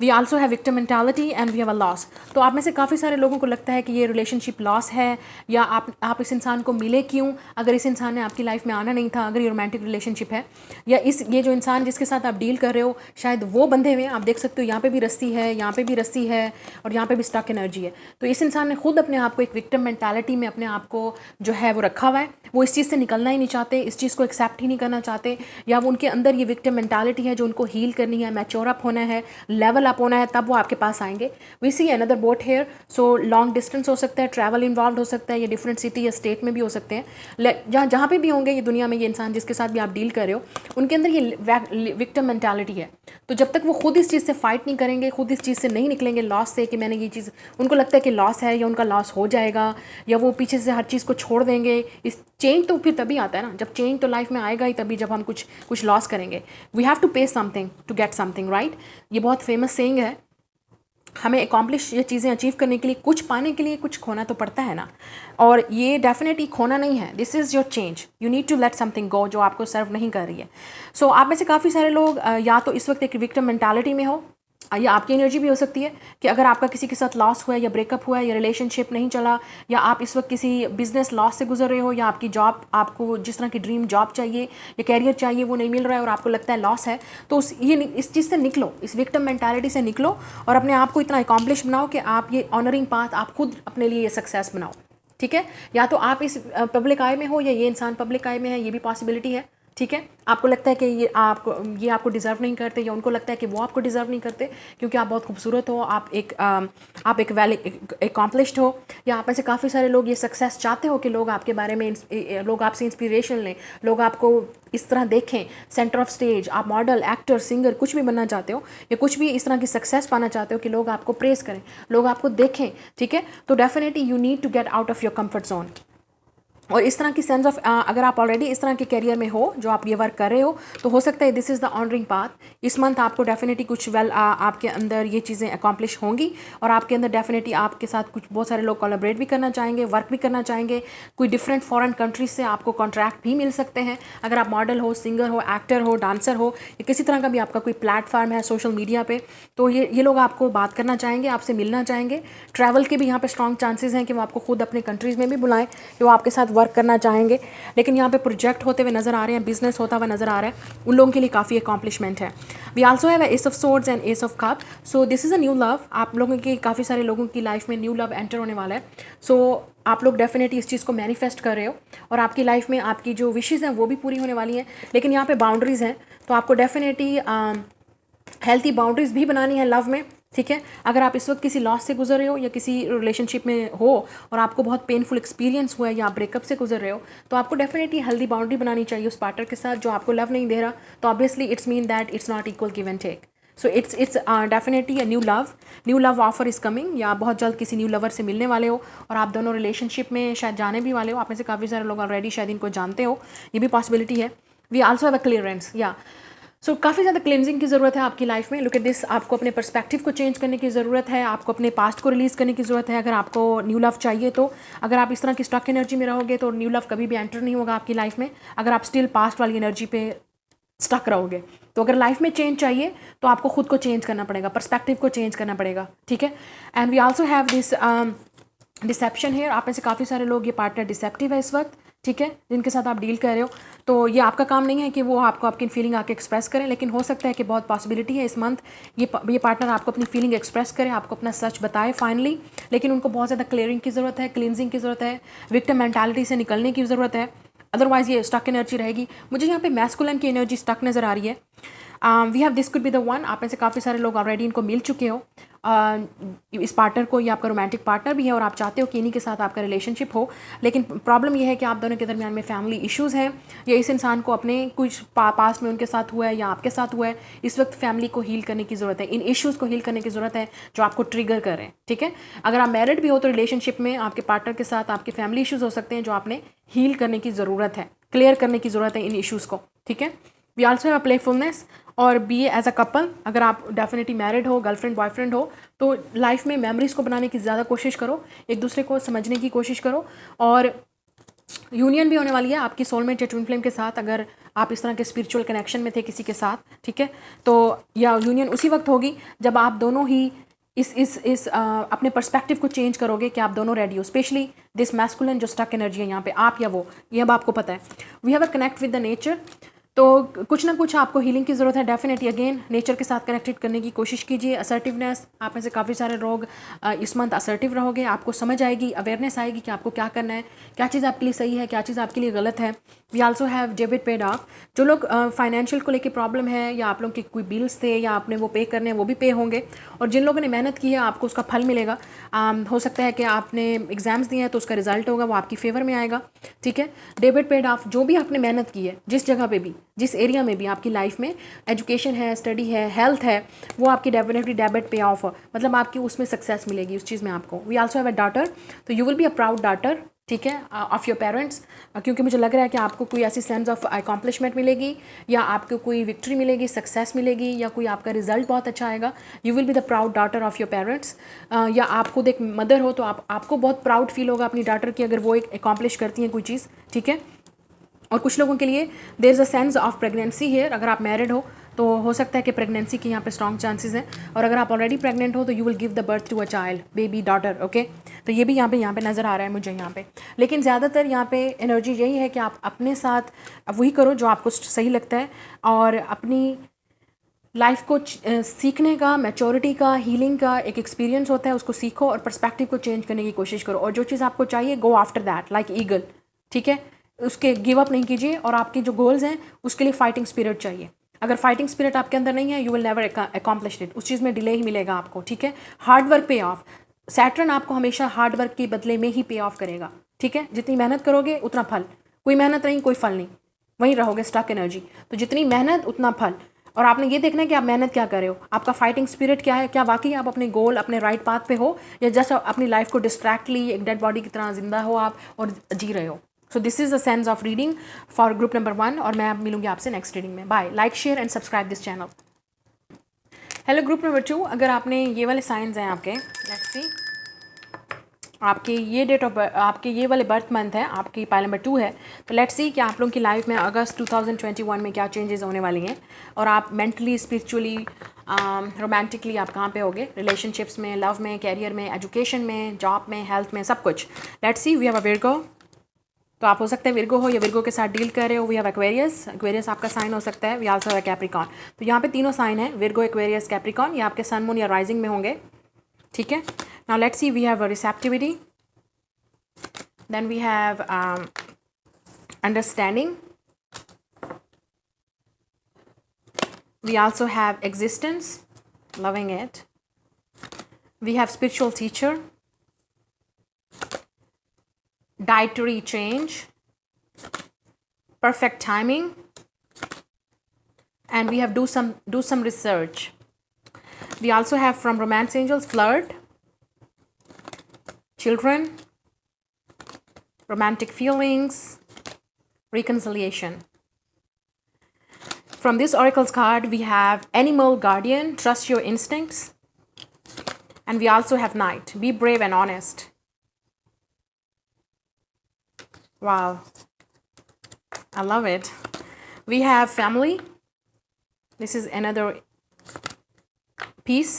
We also have victim mentality and we have a loss. तो आप में से काफ़ी सारे लोगों को लगता है कि ये रिलेशनशिप लॉस है, या आप इस इंसान को मिले क्यों, अगर इस इंसान ने आपकी लाइफ में आना नहीं था, अगर ये रोमांटिक रिलेशनशिप है, या ये जो इंसान जिसके साथ आप डील कर रहे हो शायद वो बंधे हुए हैं। आप देख सकते हो यहाँ पे भी रस्सी है, यहाँ पे भी रस्सी है, और यहाँ पे भी स्टक एनर्जी है। तो इस इंसान ने खुद अपने आप को एक विक्टिम मेंटालिटी में अपने आप को जो है वो रखा हुआ है। वो इस चीज़ से निकलना ही नहीं चाहते, इस चीज़ को एक्सेप्ट ही नहीं करना चाहते, या वो उनके अंदर ये विक्टिम मेंटालिटी है जो उनको हील करनी है, मैच्योर अप होना है, लेवल अप होना है, तब वो आपके पास आएंगे। We see another boat here. So long distance हो सकता है, ट्रैवल इन्वॉल्व हो सकता है, ये डिफरेंट सिटी या स्टेट में भी हो सकते हैं। जहाँ पे भी होंगे ये दुनिया में, ये इंसान जिसके साथ भी आप डील कर रहे हो, उनके अंदर ये विक्टिम मेंटालिटी है। तो जब तक वो खुद इस चीज़ से फाइट नहीं करेंगे, खुद इस चीज़ से नहीं निकलेंगे, लॉस से, कि मैंने ये चीज़, उनको लगता है कि लॉस है या उनका लॉस हो जाएगा, या वो पीछे से हर चीज़ को छोड़ देंगे। इस चेंज तो फिर तभी आता है ना, जब चेंज तो लाइफ में आएगा ही तभी, जब हम कुछ लॉस करेंगे। We have to pay something to get something, right. ये बहुत फेमस सेइंग है। हमें अकॉम्प्लिश ये चीज़ें अचीव करने के लिए, कुछ पाने के लिए कुछ खोना तो पड़ता है ना। और ये डेफिनेटली खोना नहीं है, this is your change. You need to let something go जो आपको सर्व नहीं कर रही है। सो आप में से काफ़ी सारे लोग या तो इस वक्त एक विक्टिम मेंटालिटी में हो, या आपकी एनर्जी भी हो सकती है कि अगर आपका किसी के साथ लॉस हुआ है, या ब्रेकअप हुआ है, या रिलेशनशिप नहीं चला, या आप इस वक्त किसी बिजनेस लॉस से गुजर रहे हो, या आपकी जॉब, आपको जिस तरह की ड्रीम जॉब चाहिए या कैरियर चाहिए वो नहीं मिल रहा है और आपको लगता है लॉस है, तो इस चीज़ से निकलो, इस विक्टिम मेंटालिटी से निकलो, और अपने आप को इतना अकॉम्प्लिश बनाओ कि आप ये ऑनरिंग पाथ आप खुद अपने लिए ये सक्सेस बनाओ। ठीक है, या तो आप इस पब्लिक आई में हो, या ये इंसान पब्लिक आई में है, ये भी पॉसिबिलिटी है। ठीक है, आपको लगता है कि ये आपको डिज़र्व नहीं करते, या उनको लगता है कि वो आपको डिज़र्व नहीं करते, क्योंकि आप बहुत खूबसूरत हो, आप एक अकॉम्प्लिश्ड हो, या आप में से काफ़ी सारे लोग ये सक्सेस चाहते हो कि लोग आपके बारे में, लोग आपसे इंस्पिरेशन लें, लोग आपको इस तरह देखें, सेंटर ऑफ स्टेज, आप मॉडल, एक्टर, सिंगर कुछ भी बनना चाहते हो, या कुछ भी इस तरह की सक्सेस पाना चाहते हो कि लोग आपको प्रेस करें, लोग आपको देखें। ठीक है, तो definitely you need to get out of your comfort zone. और इस तरह की सेंस ऑफ, अगर आप ऑलरेडी इस तरह के करियर में हो जो आप ये वर्क कर रहे हो, तो हो सकता है this is the honouring path. इस मंथ आपको डेफिनेटली कुछ आपके अंदर ये चीज़ें अकॉम्प्लिश होंगी, और आपके अंदर डेफिनेटली आपके साथ कुछ बहुत सारे लोग कोलैबोरेट भी करना चाहेंगे, वर्क भी करना चाहेंगे। कोई डिफरेंट फॉरेन कंट्रीज से आपको कॉन्ट्रैक्ट भी मिल सकते हैं। अगर आप मॉडल हो, सिंगर हो, एक्टर हो, डांसर हो, या किसी तरह का भी आपका कोई प्लेटफॉर्म है सोशल मीडिया पे, तो ये लोग आपको बात करना चाहेंगे, आपसे मिलना चाहेंगे। ट्रैवल के भी यहाँ पे स्ट्रॉन्ग चांसेस हैं कि वो आपको खुद अपने कंट्रीज़ में भी बुलाएं, कि वो आपके साथ वर्क करना चाहेंगे, लेकिन यहाँ पे प्रोजेक्ट होते हुए नज़र आ रहे हैं, बिजनेस होता हुआ नज़र आ रहा है, उन लोगों के लिए काफ़ी अकॉम्प्लिशमेंट है। We also have ace of swords and ace of cup. So this is a new love. आप लोगों की, काफ़ी सारे लोगों की लाइफ में न्यू लव एंटर होने वाला है। सो आप लोग डेफिनेटली इस चीज़ को मैनिफेस्ट कर रहे हो और आपकी लाइफ में आपकी जो विशेज़ हैं वो भी पूरी होने वाली हैं, लेकिन यहाँ पे बाउंड्रीज़ हैं, तो आपको डेफिनेटली हेल्थी बाउंड्रीज भी बनानी है लव में, ठीक है। अगर आप इस वक्त किसी लॉस से गुजर रहे हो या किसी रिलेशनशिप में हो और आपको बहुत पेनफुल एक्सपीरियंस हुआ है या आप ब्रेकअप से गुजर रहे हो, तो आपको डेफिनेटली हेल्दी बाउंड्री बनानी चाहिए उस पार्टनर के साथ जो आपको लव नहीं दे रहा। तो obviously it's mean that it's not equal give and take. So it's definitely a new love offer is coming, या आप बहुत जल्द किसी न्यू लवर से मिलने वाले हो और आप दोनों रिलेशनशिप में शायद जाने भी वाले हो। आप में से काफ़ी सारे लोग ऑलरेडी शायद इनको जानते हो, ये भी पॉसिबिलिटी है। We also have a clearance, या सो काफ़ी ज़्यादा क्लेंजिंग की ज़रूरत है आपकी लाइफ में। लुक एट दिस, आपको अपने पर्सपेक्टिव को चेंज करने की ज़रूरत है, आपको अपने पास्ट को रिलीज़ करने की ज़रूरत है अगर आपको न्यू लव चाहिए तो। अगर आप इस तरह की स्टक एनर्जी में रहोगे तो न्यू लव कभी भी एंटर नहीं होगा आपकी लाइफ में, अगर आप स्टिल पास्ट वाली एनर्जी पे स्टक रहोगे। तो अगर लाइफ में चेंज चाहिए तो आपको खुद को चेंज करना पड़ेगा, पर्सपेक्टिव को चेंज करना पड़ेगा, ठीक है। And we also have this deception है। आप में से काफ़ी सारे लोग, ये पार्टनर डिसेप्टिव है इस वक्त, ठीक है, जिनके साथ आप डील कर रहे हो। तो ये आपका काम नहीं है कि वो आपको आपकी फीलिंग आके एक्सप्रेस करें, लेकिन हो सकता है कि बहुत पॉसिबिलिटी है इस मंथ ये पार्टनर आपको अपनी फीलिंग एक्सप्रेस करे, आपको अपना सच बताए फाइनली, लेकिन उनको बहुत ज़्यादा क्लियरिंग की ज़रूरत है, क्लिनजिंग की ज़रूरत है, विक्टिम मेंटालिटी से निकलने की ज़रूरत है, अदरवाइज ये स्टक एनर्जी रहेगी। मुझे यहाँ पे मैस्कुलिन की एनर्जी स्टक नज़र आ रही है। We have this could be the one. आप में से काफ़ी सारे लोग ऑलरेडी इनको मिल चुके हो, इस पार्टनर को, ये आपका रोमांटिक पार्टनर भी है और आप चाहते हो कि इन्हीं के साथ आपका रिलेशनशिप हो, लेकिन प्रॉब्लम ये है कि आप दोनों के दरमियान में फैमिली इश्यूज़ हैं, या इस इंसान को अपने कुछ पास में उनके साथ हुआ है या आपके साथ हुआ है। इस वक्त फैमिली को हील करने की ज़रूरत है, इन इश्यूज़ को हील करने की ज़रूरत है जो आपको ट्रिगर कर रहे हैं, ठीक है। अगर आप मैरिड भी हो तो रिलेशनशिप में आपके पार्टनर के साथ आपके फैमिली इश्यूज़ हो सकते हैं जो आपने हील करने की ज़रूरत है, क्लियर करने की ज़रूरत है इन इश्यूज़ को, ठीक है। वी आल्सो हैव प्लेफुलनेस और बी एज अ कपल। अगर आप डेफिनेटली मैरिड हो, गर्लफ्रेंड बॉयफ्रेंड हो, तो लाइफ में मेमोरीज़ को बनाने की ज़्यादा कोशिश करो, एक दूसरे को समझने की कोशिश करो, और यूनियन भी होने वाली है आपकी सोलमेट या ट्विन फ्लेम के साथ। अगर आप इस तरह के स्पिरिचुअल कनेक्शन में थे किसी के साथ, ठीक है, तो या यूनियन उसी वक्त होगी जब आप दोनों ही इस अपने पर्सपेक्टिव को चेंज करोगे कि आप दोनों रेडी हो। स्पेशली दिस मैस्कुलिन जो स्टक एनर्जी है यहाँ पे, आप या वो, ये अब आपको पता है। We have a connect with the nature, तो कुछ ना कुछ आपको हीलिंग की ज़रूरत है डेफिनेटली। अगेन नेचर के साथ कनेक्टेड करने की कोशिश कीजिए। असर्टिवनेस, आप में से काफ़ी सारे लोग इस मंथ असर्टिव रहोगे, आपको समझ आएगी, अवेयरनेस आएगी कि आपको क्या करना है, क्या चीज़ आपके लिए सही है, क्या चीज़ आपके लिए गलत है। We also have debit paid off. जो लोग फाइनेंशियल को लेकर प्रॉब्लम है, या आप लोग के कोई बिल्स थे या आपने वो पे करने हैं, वो भी पे होंगे, और जिन लोगों ने मेहनत की है आपको उसका फल मिलेगा। हो सकता है कि आपने एग्जाम्स दिए हैं तो उसका रिजल्ट होगा, वो आपकी फेवर में आएगा, ठीक है। डेबिट पेड ऑफ, जो भी आपने मेहनत की है, जिस जगह पे भी, जिस एरिया में भी आपकी लाइफ में, एजुकेशन है, स्टडी है, हेल्थ है, वो आपकी डेफिनेटली डेबिट पे ऑफ, मतलब आपकी उसमें सक्सेस मिलेगी उस चीज़ में आपको। We also have a daughter, तो you will be a proud daughter, ठीक है, ऑफ योर पेरेंट्स, क्योंकि मुझे लग रहा है कि आपको कोई ऐसी सेंस ऑफ अकॉम्प्लिशमेंट मिलेगी, या आपको कोई विक्ट्री मिलेगी, सक्सेस मिलेगी, या कोई आपका रिजल्ट बहुत अच्छा आएगा। You will be the proud daughter of your parents. या आप खुद एक मदर हो तो आपको बहुत प्राउड फील होगा अपनी डॉटर की अगर वो एक अकॉम्प्लिश करती हैं कोई चीज़, ठीक है। और कुछ लोगों के लिए there is a sense of pregnancy here. अगर आप मैरिड हो तो हो सकता है कि प्रेगनेंसी के यहाँ पे स्ट्रॉन्ग चांसेस हैं, और अगर आप ऑलरेडी प्रेग्नेंट हो तो you will give the birth to a child, baby, daughter, okay. तो ये भी यहाँ पे नज़र आ रहा है मुझे यहाँ पे, लेकिन ज़्यादातर यहाँ पे एनर्जी यही है कि आप अपने साथ वही करो जो आपको सही लगता है, और अपनी लाइफ को सीखने का, मैच्योरिटी का, हीलिंग का एक एक्सपीरियंस होता है, उसको सीखो और पर्सपेक्टिव को चेंज करने की कोशिश करो, और जो चीज़ आपको चाहिए go after that like eagle, ठीक है। उसके गिव अप नहीं कीजिए, और आपके जो गोल्स हैं उसके लिए फाइटिंग स्पिरिट चाहिए। अगर फाइटिंग स्पिरिट आपके अंदर नहीं है, you will never accomplish it, उस चीज़ में डिले ही मिलेगा आपको, ठीक है। हार्ड वर्क पे ऑफ, सैटर्न आपको हमेशा हार्ड वर्क के बदले में ही पे ऑफ करेगा, ठीक है। जितनी मेहनत करोगे उतना फल, कोई मेहनत नहीं कोई फल नहीं, वहीं रहोगे स्टक एनर्जी। तो जितनी मेहनत उतना फल, और आपने ये देखना है कि आप मेहनत क्या कर रहे हो, आपका फाइटिंग स्पिरिट क्या है, क्या वाकई आप अपने गोल, अपने राइट पाथ पे हो, या जस्ट अपनी लाइफ को डिस्ट्रैक्टली एक डेड बॉडी की तरह जिंदा हो आप और जी रहे हो। So this is the sense of reading for group number 1, और मैं मिलूंगी आपसे नेक्स्ट रीडिंग में। Bye, like, share and subscribe this channel. Hello group number 2, अगर आपने ये वाले साइंस हैं आपके, लेट्स सी, आपके ये डेट ऑफ आपके ये वाले बर्थ मंथ है, आपकी पाइल नंबर 2 है, तो लेट्स सी कि आप लोगों की लाइफ में अगस्त 2021 में क्या चेंजेस होने वाली हैं, और आप मेंटली, स्पिरिचुअली, रोमांटिकली आप कहाँ पे होगे, रिलेशनशिप्स में, लव में, कैरियर में, एजुकेशन में, जॉब में, हेल्थ में, सब कुछ। Let's see, we have a Virgo. तो आप हो सकते हैं विर्गो हो या विर्गो के साथ डील कर रहे हो। वी हैव एक्वेरियस, एक्वेरियस आपका साइन हो सकता है। We also have Capricorn. तो यहाँ पे तीनों साइन है, विर्गो, एक्वेरियस, कैप्रिकॉन। ये आपके सन, मून या राइजिंग में होंगे, ठीक है। Now let's see, we have receptivity, then we have understanding, we also have existence, loving it, we have spiritual teacher, dietary change, perfect timing, and we have do some research. We also have from romance angels flirt, children, romantic feelings, reconciliation. From this oracle's card, we have animal guardian, trust your instincts, and we also have knight, be brave and honest. Wow, I love it. We have family. This is another piece.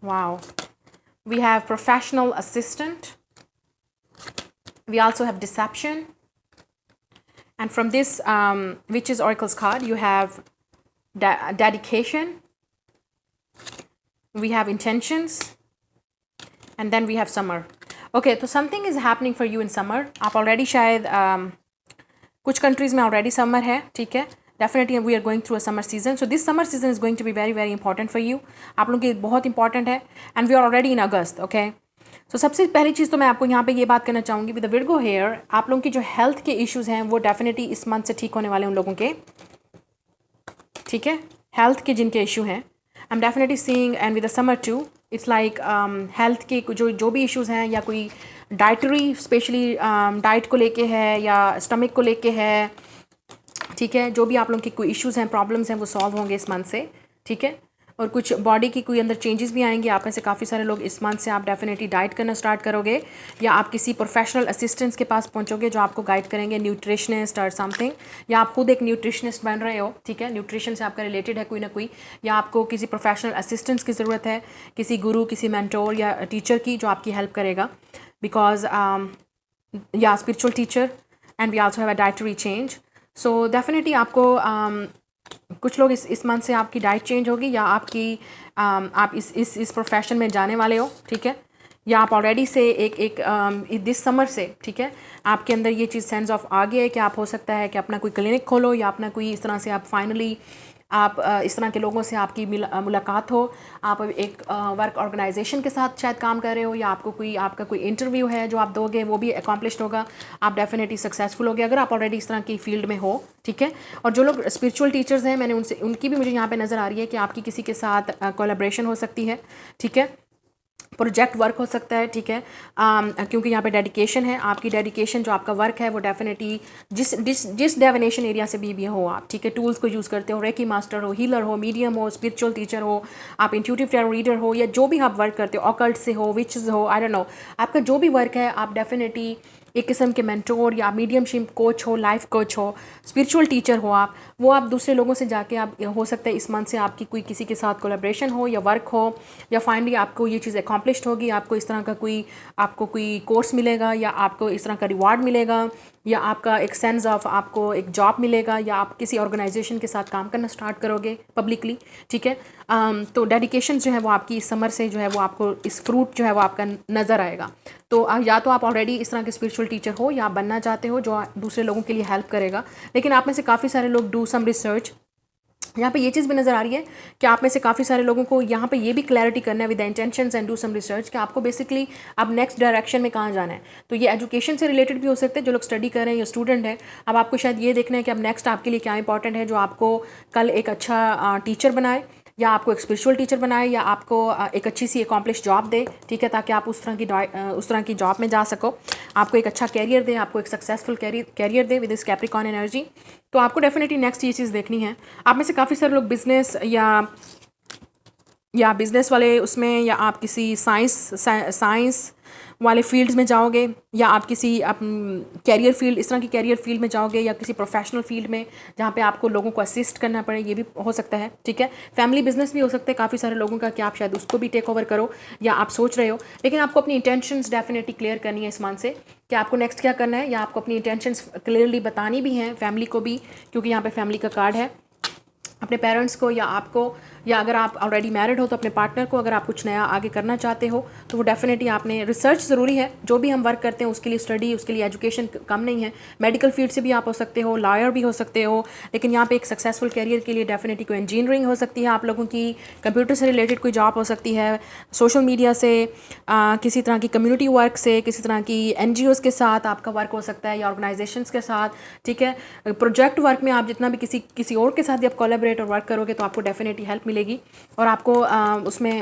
Wow. We have professional assistant. We also have deception. And from this Witches Oracle's card, you have dedication, we have intentions, and then we have summer. Okay, so something is happening for you in summer. आप already शायद कुछ countries में already summer है, ठीक है। Definitely we are going through a summer season. So this summer season is going to be very very important for you. आप लोगों के बहुत important है, and we are already in August, okay. तो सबसे पहली चीज़ तो मैं आपको यहाँ पे ये बात करना चाहूँगी, विद द विर्गो हेयर, आप लोगों की जो हेल्थ के इश्यूज़ हैं वो डेफिनेटली इस मंथ से ठीक होने वाले उन लोगों के, ठीक है। हेल्थ के जिनके इशू हैं, I am definitely seeing, and with the summer two, it's like health के जो भी इश्यूज़ हैं, या कोई डाइटरी स्पेशली डाइट को लेके है या स्टमक को लेके है, ठीक है। जो भी आप लोगों के कोई इश्यूज़ हैं, प्रॉब्लम्स हैं, वो सॉल्व होंगे इस मंथ से, ठीक है। और कुछ बॉडी की कोई अंदर चेंजेस भी आएंगे। आप में से काफ़ी सारे लोग इस मंथ से आप डेफिनेटली डाइट करना स्टार्ट करोगे, या आप किसी प्रोफेशनल असिस्टेंट्स के पास पहुंचोगे जो आपको गाइड करेंगे, न्यूट्रिशनिस्ट और समथिंग, या आप खुद एक न्यूट्रिशनिस्ट बन रहे हो, ठीक है। न्यूट्रिशन से आपका रिलेटेड है कोई ना कोई, या आपको किसी प्रोफेशनल असिस्टेंट्स की ज़रूरत है, किसी गुरु, किसी मेंटोर या टीचर की जो आपकी हेल्प करेगा, बिकॉज या spiritual teacher, and we also have a dietary change. So definitely आपको कुछ लोग इस मंथ से आपकी डाइट चेंज होगी, या आपकी आप इस प्रोफेशन में जाने वाले हो, ठीक है। या आप ऑलरेडी से एक दिस समर से, ठीक है, आपके अंदर ये चीज़ सेंस ऑफ आ गया है कि आप हो सकता है कि अपना कोई क्लिनिक खोलो, या अपना कोई इस तरह से आप फाइनली आप इस तरह के लोगों से आपकी मुलाकात हो, आप एक वर्क ऑर्गेनाइजेशन के साथ शायद काम कर रहे हो, या आपका कोई इंटरव्यू है जो आप दोगे वो भी अकॉम्प्लिश्ड होगा, आप डेफिनेटली सक्सेसफुल होगे अगर आप ऑलरेडी इस तरह की फील्ड में हो, ठीक है। और जो लोग स्पिरिचुअल टीचर्स हैं, मैंने उनकी भी मुझे यहाँ पे नज़र आ रही है कि आपकी किसी के साथ कोलैबोरेशन हो सकती है, ठीक है। प्रोजेक्ट वर्क हो सकता है, ठीक है, क्योंकि यहाँ पे डेडिकेशन है। आपकी डेडिकेशन जो आपका वर्क है वो डेफिनेटली जिस डेविनेशन एरिया से भी हो आप, ठीक है, टूल्स को यूज़ करते हो, रेकी मास्टर हो, हीलर हो, मीडियम हो, स्पिरिचुअल टीचर हो, आप इंट्यूटिव टैरो रीडर हो, या जो भी आप वर्क करते हो, ऑकल्ट से हो, विचेस हो, आई डोंट नो, आपका जो भी वर्क है, आप डेफिनेटली एक किस्म के मेंटोर या मीडियमशिप कोच हो, लाइफ कोच हो, स्पिरिचुअल टीचर हो आप, वो आप दूसरे लोगों से जाके आप, हो सकता है इस मंथ से आपकी कोई किसी के साथ कोलैबोरेशन हो या वर्क हो, या फाइनली आपको ये चीज़ अकॉम्प्लिश्ड होगी, आपको इस तरह का आपको कोई कोर्स मिलेगा, या आपको इस तरह का रिवार्ड मिलेगा, या आपका एक सेंस ऑफ आपको एक जॉब मिलेगा, या आप किसी ऑर्गेनाइजेशन के साथ काम करना स्टार्ट करोगे पब्लिकली, ठीक है। तो डेडिकेशन जो है वो आपकी इस समर से जो है वो आपको इस फ्रूट जो है वो आपका नज़र आएगा। तो या तो आप ऑलरेडी इस तरह के स्पिरिचुअल टीचर हो, या आप बनना चाहते हो जो दूसरे लोगों के लिए हेल्प करेगा, लेकिन आप में से काफ़ी सारे लोग डू सम रिसर्च। यहाँ पे ये चीज़ भी नज़र आ रही है कि आप में से काफ़ी सारे लोगों को यहाँ पे ये भी क्लैरिटी करना है with the intentions and do some research कि आपको बेसिकली अब नेक्स्ट डायरेक्शन में कहाँ जाना है। तो ये एजुकेशन से रिलेटेड भी हो सकते हैं, जो लोग स्टडी कर रहे हैं या स्टूडेंट हैं, अब आपको शायद ये देखना है कि अब नेक्स्ट आपके लिए क्या इंपॉर्टेंट है, जो आपको कल एक अच्छा टीचर बनाए, या आपको एक स्पिरिचुअल टीचर बनाए, या आपको एक अच्छी सी अकॉम्प्लिश जॉब दे, ठीक है, ताकि आप उस तरह की जॉब में जा सको, आपको एक अच्छा कैरियर दे, आपको एक सक्सेसफुल कैरियर दे विद दिस कैप्रिकॉर्न एनर्जी। तो आपको डेफिनेटली नेक्स्ट ये चीज़ देखनी है। आप में से काफ़ी सारे लोग बिजनेस या बिज़नेस वाले उसमें, या आप किसी साइंस वाले फील्ड्स में जाओगे, या आप किसी कैरियर फील्ड, इस तरह की कैरियर फील्ड में जाओगे, या किसी प्रोफेशनल फील्ड में जहाँ पे आपको लोगों को असिस्ट करना पड़े, ये भी हो सकता है। ठीक है, फैमिली बिजनेस भी हो सकता है काफ़ी सारे लोगों का कि आप शायद उसको भी टेक ओवर करो, या आप सोच रहे हो। लेकिन आपको अपनी इंटेंशंस डेफिनेटली क्लियर करनी है इस मंथ से कि आपको नेक्स्ट क्या करना है, या आपको अपनी इंटेंशंस क्लियरली बतानी भी हैं फैमिली को भी, क्योंकि यहाँ पे फैमिली का कार्ड है। अपने पेरेंट्स को या आपको, या अगर आप ऑलरेडी मैरिड हो तो अपने पार्टनर को, अगर आप कुछ नया आगे करना चाहते हो तो वो डेफिनेटली आपने, रिसर्च ज़रूरी है। जो भी हम वर्क करते हैं उसके लिए स्टडी, उसके लिए एजुकेशन कम नहीं है। मेडिकल फील्ड से भी आप हो सकते हो, लॉयर भी हो सकते हो, लेकिन यहाँ पे एक सक्सेसफुल कैरियर के लिए डेफिनेटली कोई इंजीनियरिंग हो सकती है आप लोगों की, कंप्यूटर से रिलेटेड कोई जॉब हो सकती है, सोशल मीडिया से, किसी तरह की कम्युनिटी वर्क से, किसी तरह की NGOs के साथ आपका वर्क हो सकता है, या ऑर्गेनाइजेशंस के साथ। ठीक है, प्रोजेक्ट वर्क में आप जितना भी किसी और के साथ भी आप कोलैबोरेट और वर्क करोगे तो आपको डेफिनेटली हेल्प मिलेगी, और आपको उसमें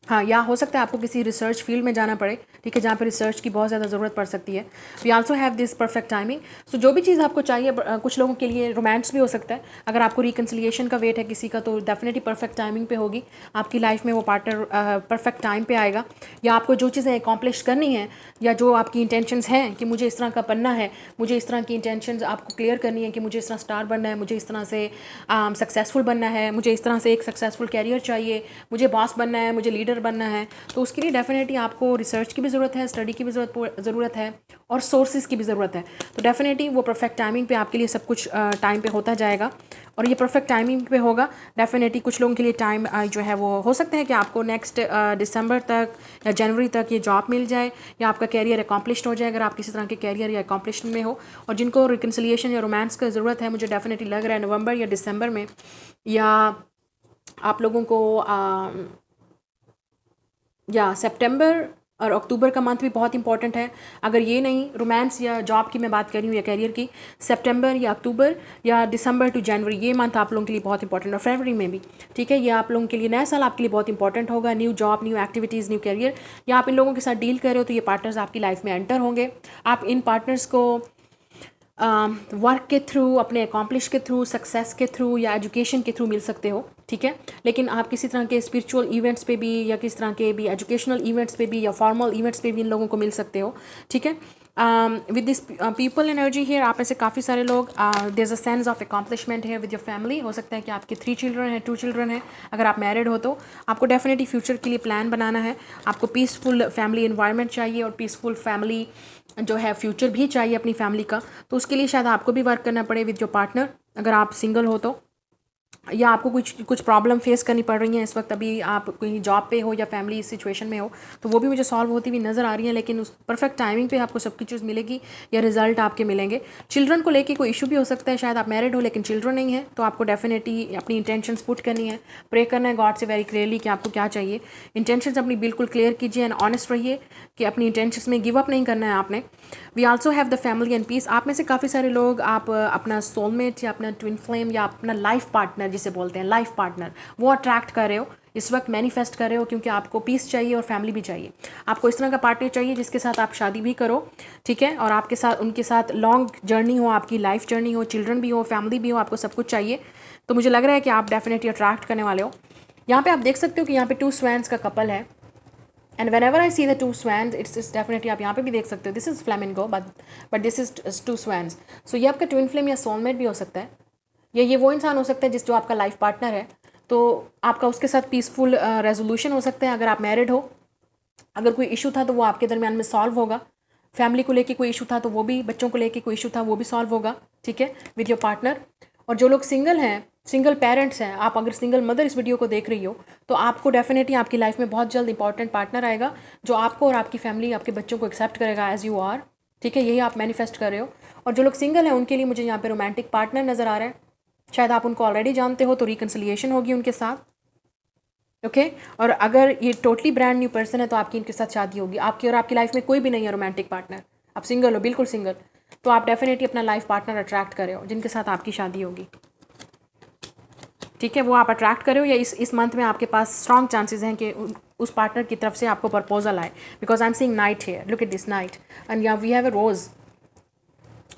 हाँ, या हो सकता है आपको किसी रिसर्च फील्ड में जाना पड़े। ठीक है, जहाँ पर रिसर्च की बहुत ज़्यादा ज़रूरत पड़ सकती है। We also have this perfect timing. So जो भी चीज़ आपको चाहिए, कुछ लोगों के लिए रोमांस भी हो सकता है। अगर आपको रिकन्सिलिएशन का वेट है किसी का, तो डेफिनेटली परफेक्ट टाइमिंग पे होगी आपकी लाइफ में, वो पार्टनर परफेक्ट टाइम पे आएगा। या आपको जो चीज़ें अकॉम्प्लिश करनी है, या जो आपकी इंटेंशंस हैं कि मुझे इस तरह का बनना है, मुझे इस तरह की इंटेंशंस आपको क्लियर करनी है कि मुझे इस तरह स्टार बनना है, मुझे इस तरह से सक्सेसफुल बनना है, मुझे इस तरह से एक सक्सेसफुल कैरियर चाहिए, मुझे बॉस बनना है, मुझे लीडर बनना है, तो उसके लिए डेफिनेटली आपको रिसर्च की भी ज़रूरत है, स्टडी की भी ज़रूरत है, और सोर्सेज की भी ज़रूरत है। तो डेफिनेटली वो परफेक्ट टाइमिंग पे आपके लिए सब कुछ टाइम पे होता जाएगा, और ये परफेक्ट टाइमिंग पे होगा। डेफिनेटली कुछ लोगों के लिए टाइम जो है वो हो सकता है कि आपको नेक्स्ट दिसंबर तक या जनवरी तक ये जॉब मिल जाए, या आपका कैरियर अकॉम्प्लिश्ड हो जाए, अगर आप किसी तरह के कैरियर या अकॉम्प्लिशमेंट में हो। और जिनको रिकन्सिलिएशन या रोमांस का ज़रूरत है, मुझे डेफिनेटली लग रहा है नवंबर या दिसंबर में, या आप लोगों को या सितंबर और अक्टूबर का मंथ भी बहुत इंपॉर्टेंट है। अगर ये नहीं, रोमांस या जॉब की मैं बात कर रही हूँ या कैरियर की, सितंबर या अक्टूबर या दिसंबर टू जनवरी, ये मंथ आप लोगों के लिए बहुत इंपॉर्टेंट, और फरवरी में भी। ठीक है, ये आप लोगों के लिए, नया साल आपके लिए बहुत इंपॉर्टेंट होगा। New job, new activities, new career, या आप इन लोगों के साथ डील कर रहे हो तो ये पार्टनर्स आपकी लाइफ में एंटर होंगे। आप इन पार्टनर्स को वर्क के थ्रू, अपने अकॉम्प्लिश के थ्रू, सक्सेस के थ्रू, या एजुकेशन के थ्रू मिल सकते हो। ठीक है, लेकिन आप किसी तरह के स्पिरिचुअल इवेंट्स पे भी, या किसी तरह के भी एजुकेशनल इवेंट्स पे भी, या फॉर्मल इवेंट्स पे भी इन लोगों को मिल सकते हो। ठीक है, with this people energy here, आप में से काफ़ी सारे लोग, there is a sense of accomplishment here with your family. हो सकता है कि आपके 3 चिल्ड्रन हैं, 2 चिल्ड्रन हैं। अगर आप मैरिड हो तो आपको डेफिनेटली फ्यूचर के लिए प्लान बनाना है। आपको पीसफुल फैमिली इन्वायरमेंट चाहिए, और पीसफुल फैमिली जो है फ्यूचर भी चाहिए अपनी फैमिली का। तो उसके लिए शायद आपको भी वर्क करना पड़े विद योर पार्टनर, अगर आप सिंगल हो तो, या आपको कुछ प्रॉब्लम फेस करनी पड़ रही है इस वक्त, अभी आप कहीं जॉब पे हो या फैमिली सिचुएशन में हो, तो वो भी मुझे सॉल्व होती हुई नज़र आ रही है। लेकिन उस परफेक्ट टाइमिंग पे आपको सबकी चीज़ मिलेगी, या रिजल्ट आपके मिलेंगे। चिल्ड्रन को लेके कोई इशू भी हो सकता है, शायद आप मैरिड हो लेकिन चिल्ड्रन नहीं है, तो आपको डेफिनेटली अपनी इंटेंशंस पुट करनी है, प्रे करना है गॉड से वेरी क्लियरली कि आपको क्या चाहिए। इंटेंशंस अपनी बिल्कुल क्लियर कीजिए, एंड ऑनेस्ट रहिए कि अपनी इंटेंशंस में गिव अप नहीं करना है आपने। We also have the family and peace. आप में से काफ़ी सारे लोग, आप अपना सोलमेट या अपना ट्विन फ्लेम या अपना लाइफ पार्टनर जिसे बोलते हैं, लाइफ पार्टनर, वो अट्रैक्ट कर रहे हो इस वक्त, मैनिफेस्ट कर रहे हो, क्योंकि आपको पीस चाहिए और फैमिली भी चाहिए। आपको इस तरह का पार्टनर चाहिए जिसके साथ आप शादी भी करो। ठीक है, और आपके साथ, उनके साथ लॉन्ग जर्नी हो, आपकी लाइफ जर्नी हो, चिल्ड्रन भी हो, फैमिली भी हो, आपको सब कुछ चाहिए। तो मुझे लग रहा है कि आप डेफिनेटली अट्रैक्ट करने वाले हो। यहाँ पे आप देख सकते हो कि यहाँ पे 2 स्वैन्स का कपल है, and whenever I see the 2 swans, it's definitely, आप यहाँ पे भी देख सकते हो, this is flamingo, but this is 2 swans. So ये आपका ट्विन फ्लेम या सोलमेट भी हो सकता है, या ये वो इंसान हो सकता है जो आपका लाइफ पार्टनर है। तो आपका उसके साथ पीसफुल रेजोल्यूशन हो सकता है। अगर आप मैरिड हो, अगर कोई इशू था तो वो आपके दरमियान में सॉल्व होगा। फैमिली को लेके कोई इशू था तो वो भी, बच्चों को लेके कोई इशू था वो भी सॉल्व होगा। ठीक है, विद योर पार्टनर। और जो लोग सिंगल हैं, सिंगल पेरेंट्स हैं, आप अगर सिंगल मदर इस वीडियो को देख रही हो, तो आपको डेफिनेटली आपकी लाइफ में बहुत जल्द इंपॉर्टेंट पार्टनर आएगा जो आपको और आपकी फैमिली, आपके बच्चों को एक्सेप्ट करेगा एज यू आर। ठीक है, यही आप मैनिफेस्ट कर रहे हो। और जो लोग सिंगल हैं उनके लिए मुझे यहाँ पे रोमांटिक पार्टनर नज़र आ रहा है। शायद आप उनको ऑलरेडी जानते हो, तो रिकन्सिलिएशन होगी उनके साथ। ओके, और अगर ये टोटली ब्रांड न्यू पर्सन है तो आपकी इनके साथ शादी होगी। आपकी और आपकी लाइफ में कोई भी नहीं है रोमांटिक पार्टनर, आप सिंगल हो, बिल्कुल सिंगल, तो आप डेफिनेटली अपना लाइफ पार्टनर अट्रैक्ट कर रहे हो जिनके साथ आपकी शादी होगी। ठीक है, वो आप अट्रैक्ट करो, या इस मंथ में आपके पास स्ट्रॉन्ग चांसेस हैं कि उस पार्टनर की तरफ से आपको प्रपोजल आए, because I am seeing knight here, look at this knight, and yeah we have a rose,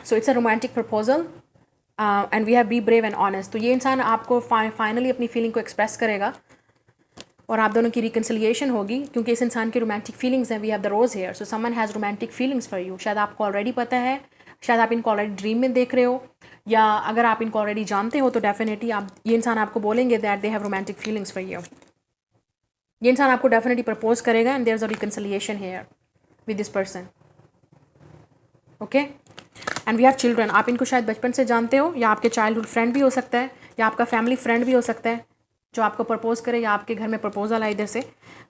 so it's a romantic proposal, and we have be brave and honest. तो ये इंसान आपको फाइनली अपनी फीलिंग को express करेगा, और आप दोनों की रिकन्सिलिएशन होगी, क्योंकि इस इंसान की रोमांटिक फीलिंग्स हैं. We have the rose here, so someone has romantic feelings for you. शायद आपको ऑलरेडी पता है, शायद आप इनको ऑलरेडी ड्रीम में देख रहे हो, या अगर आप इनको ऑलरेडी जानते हो तो डेफिनेटली आप ये इंसान आपको बोलेंगे that they have romantic feelings for you. ये इंसान आपको डेफिनेटली प्रपोज करेगा and there is a reconciliation here with this person. Okay, and we have children. आप इनको शायद बचपन से जानते हो, या आपके चाइल्डहुड फ्रेंड भी हो सकता है, या आपका फैमिली फ्रेंड भी हो सकता है जो आपको प्रपोज करे, या आपके घर में प्रपोजल आए इधर से.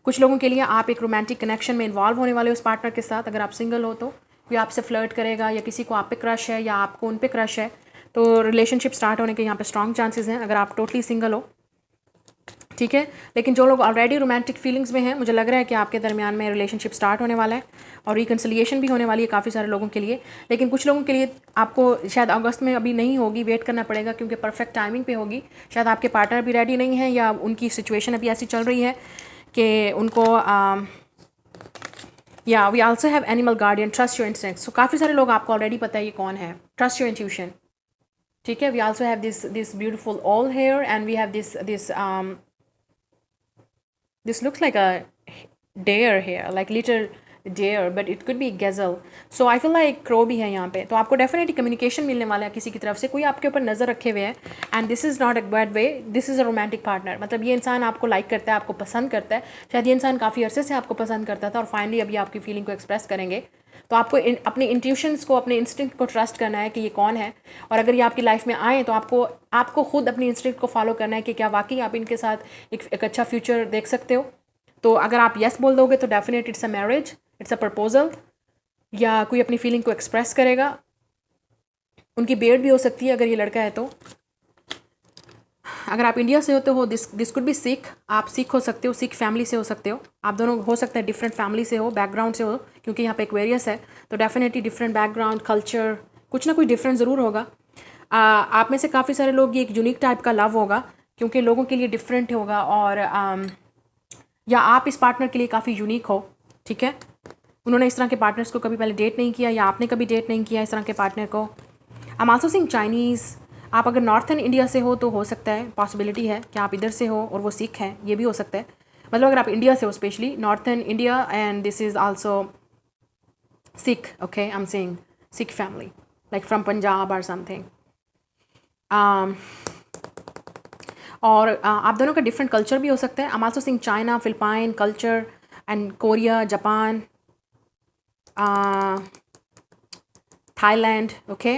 कुछ लोगों के लिए आप एक रोमांटिक कनेक्शन में इन्वॉल्व होने वाले हो उस पार्टनर के साथ. अगर आप सिंगल हो तो कोई आपसे फ्लर्ट करेगा, या किसी को आप पे क्रश है, या आपको उन पे क्रश है, तो रिलेशनशिप स्टार्ट होने के यहाँ पे स्ट्रॉन्ग चांसेस हैं अगर आप टोटली सिंगल हो. ठीक है, लेकिन जो लोग ऑलरेडी रोमांटिक फीलिंग्स में हैं, मुझे लग रहा है कि आपके दरमियान में रिलेशनशिप स्टार्ट होने वाला है और रिकन्सिलिएशन भी होने वाली है काफ़ी सारे लोगों के लिए. लेकिन कुछ लोगों के लिए आपको शायद अगस्त में अभी नहीं होगी, वेट करना पड़ेगा, क्योंकि परफेक्ट टाइमिंग पे होगी. शायद आपके पार्टनर भी रेडी नहीं है, या उनकी सिचुएशन अभी ऐसी चल रही है कि उनको yeah we also have animal guardian, trust your instinct. So काफ़ी सारे लोग आपको ऑलरेडी पता है ये कौन है. Trust your intuition. ठीक है, we also have this beautiful owl here, and we have this looks like a deer here, like little deer, but it could be gazelle. So I feel like crow भी है यहाँ पे. तो आपको definitely communication मिलने वाला है किसी की तरफ से, कोई आपके ऊपर नज़र रखे हुए है. And this is not a bad way, this is a romantic partner. मतलब ये इंसान आपको लाइक करता है, आपको पसंद करता है. शायद ये इंसान काफ़ी अरसे से आपको पसंद करता था और फाइनली अभी आपकी फीलिंग को एक्सप्रेस करेंगे. तो आपको अपने इंट्यूशंस को, अपने इंस्टिंक्ट को ट्रस्ट करना है कि ये कौन है. और अगर ये आपकी लाइफ में आए तो आपको खुद अपनी इंस्टिंक्ट को फॉलो करना है कि क्या वाकई आप इनके साथ एक अच्छा फ्यूचर देख सकते हो. तो अगर आप येस बोल दोगे तो definite it's a marriage, it's a proposal, या कोई अपनी फीलिंग को एक्सप्रेस करेगा. उनकी बेड भी हो सकती है अगर ये लड़का है तो. अगर आप इंडिया से हो तो हो दिस कुड बी सिख. आप सिख हो सकते हो, सिख फैमिली से हो सकते हो. आप दोनों हो सकते हैं डिफरेंट फैमिली से हो, बैकग्राउंड से हो, क्योंकि यहाँ पे एक्वेरियस है. तो डेफिनेटली डिफरेंट बैकग्राउंड, कल्चर, कुछ ना कुछ डिफरेंट ज़रूर होगा. आप में से काफ़ी सारे लोग ये एक यूनिक टाइप का लव होगा, क्योंकि लोगों के लिए डिफरेंट होगा. और या आप इस पार्टनर के लिए काफ़ी यूनिक हो. ठीक है, उन्होंने इस तरह के पार्टनर्स को कभी पहले डेट नहीं किया, या आपने कभी डेट नहीं किया इस तरह के पार्टनर को. आई एम आल्सो सीइंग चाइनीज़. आप अगर नॉर्थन इंडिया से हो तो हो सकता है, पॉसिबिलिटी है कि आप इधर से हो और वो सिख हैं, ये भी हो सकता है. मतलब अगर आप इंडिया से हो, specially northern India, and this is also Sikh. Okay, I am saying Sikh family, like from Punjab और समथिंग. और आप दोनों का डिफरेंट कल्चर भी हो सकता है. आई am also seeing China, Philippine culture, and Korea, Japan, Thailand. Okay,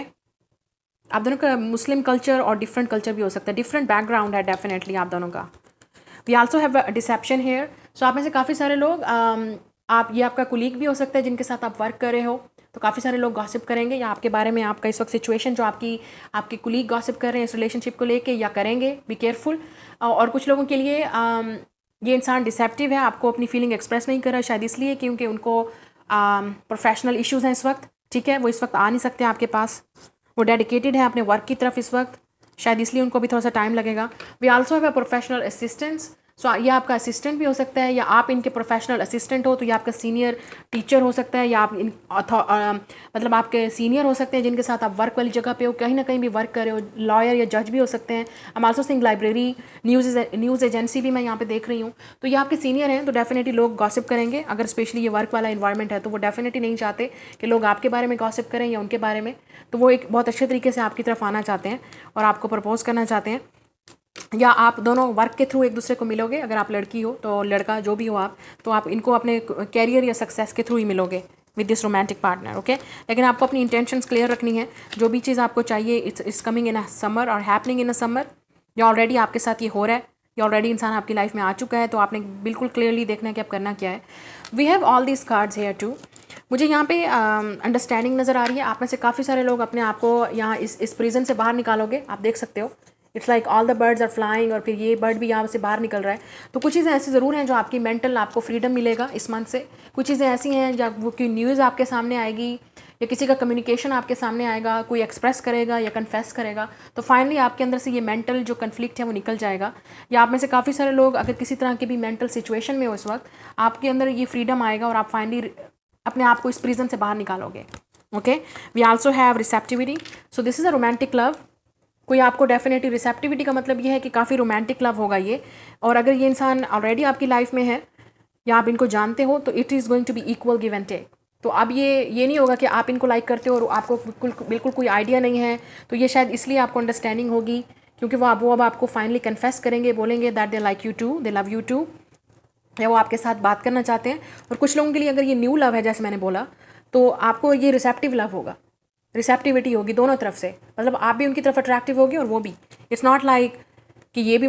आप दोनों का मुस्लिम कल्चर और डिफरेंट कल्चर भी हो सकता है. डिफरेंट बैकग्राउंड है डेफिनेटली आप दोनों का. We also have deception here. So आप में से काफ़ी सारे लोग, आप ये आपका कुलीग भी हो सकता है जिनके साथ आप वर्क कर रहे हो. तो काफ़ी सारे लोग गॉसिप करेंगे या आपके बारे में, आपका इस वक्त सिचुएशन जो आपके कुलीग गॉसिप कर रहे हैं इस रिलेशनशिप को लेके, या करेंगे. Be careful. और कुछ लोगों के लिए ये इंसान डिसेप्टिव है, आपको अपनी फीलिंग एक्सप्रेस नहीं कर रहा, शायद इसलिए क्योंकि उनको प्रोफेशनल इश्यूज़ हैं इस वक्त. ठीक है, वो इस वक्त आ नहीं सकते आपके पास. वो डेडिकेटेड है अपने वर्क की तरफ इस वक्त, शायद इसलिए उनको भी थोड़ा सा टाइम लगेगा. We also have a professional assistants. So ये आपका असिस्टेंट भी हो सकता है, या आप इनके प्रोफेशनल असिस्टेंट हो तो ये आपका सीनियर टीचर हो सकता है, या आप मतलब आपके सीनियर हो सकते हैं जिनके साथ आप वर्क वाली जगह पे हो, कहीं ना कहीं भी वर्क कर रहे हो. लॉयर या जज भी हो सकते हैं. I am also seeing library, news agency भी मैं यहाँ पे देख रही हूँ. तो ये आपके सीनियर हैं, तो डेफिनेटली लोग गॉसिप करेंगे. अगर स्पेशली ये वर्क वाला इन्वायरमेंट है तो वो डेफिनेटली नहीं चाहते कि लोग आपके बारे में गॉसिप करें या उनके बारे में. तो वो एक बहुत अच्छे तरीके से आपकी तरफ आना चाहते हैं और आपको प्रपोज करना चाहते हैं. या आप दोनों वर्क के थ्रू एक दूसरे को मिलोगे. अगर आप लड़की हो तो लड़का, जो भी हो आप, तो आप इनको अपने कैरियर या सक्सेस के थ्रू ही मिलोगे with this romantic partner. Okay, लेकिन आपको अपनी इंटेंशंस क्लियर रखनी है. जो भी चीज़ आपको चाहिए, it's coming in a summer और हैपनिंग इन अ समर. या ऑलरेडी आपके साथ ये हो रहा है, या ऑलरेडी इंसान आपकी लाइफ में आ चुका है, तो आपने बिल्कुल क्लियरली देखना है कि आप करना क्या है. We have all these cards here too. मुझे यहाँ पे अंडरस्टैंडिंग नज़र आ रही है. आप में से काफ़ी सारे लोग अपने आप को यहाँ इस प्रिजन से बाहर निकालोगे. आप देख सकते हो, it's like all the birds are flying, और फिर ये बर्ड भी यहाँ से बाहर निकल रहा है. तो कुछ चीज़ें ऐसी ज़रूर हैं जो आपकी मेंटल, आपको फ्रीडम मिलेगा इस मंथ से. कुछ चीज़ें ऐसी हैं जब वो कोई न्यूज़ आपके सामने आएगी, या किसी का कम्युनिकेशन आपके सामने आएगा, कोई एक्सप्रेस करेगा या कन्फेस करेगा, तो फाइनली आपके अंदर से ये मेंटल जो कन्फ्लिक्ट है वो निकल जाएगा. या आप में से काफ़ी सारे लोग अगर किसी तरह के भी मेंटल सिचुएशन में हो इस वक्त, आपके अंदर ये फ्रीडम आएगा और आप फाइनली अपने आप को इस प्रिजन से बाहर निकालोगे. Okay, we also have receptivity. So this is a romantic love. कोई आपको डेफिनेटली रिसेप्टिविटी का मतलब ये है कि काफ़ी रोमांटिक लव होगा ये, और अगर ये इंसान ऑलरेडी आपकी लाइफ में है या आप इनको जानते हो तो it is going to be equal give and take. तो अब ये नहीं होगा कि आप इनको लाइक करते हो और आपको बिल्कुल कोई आइडिया नहीं है, तो ये शायद इसलिए आपको अंडरस्टैंडिंग होगी क्योंकि वो अब आपको फाइनली कन्फेस करेंगे, बोलेंगे that they like you too, they love you too, या वो आपके साथ बात करना चाहते हैं। और कुछ लोगों के लिए अगर ये न्यू लव है जैसे मैंने बोला, तो आपको ये रिसेप्टिव लव होगा, रिसेप्टिविटी होगी दोनों तरफ से, मतलब आप भी उनकी तरफ अट्रैक्टिव होगी और वो भी। इट्स नॉट लाइक कि ये भी,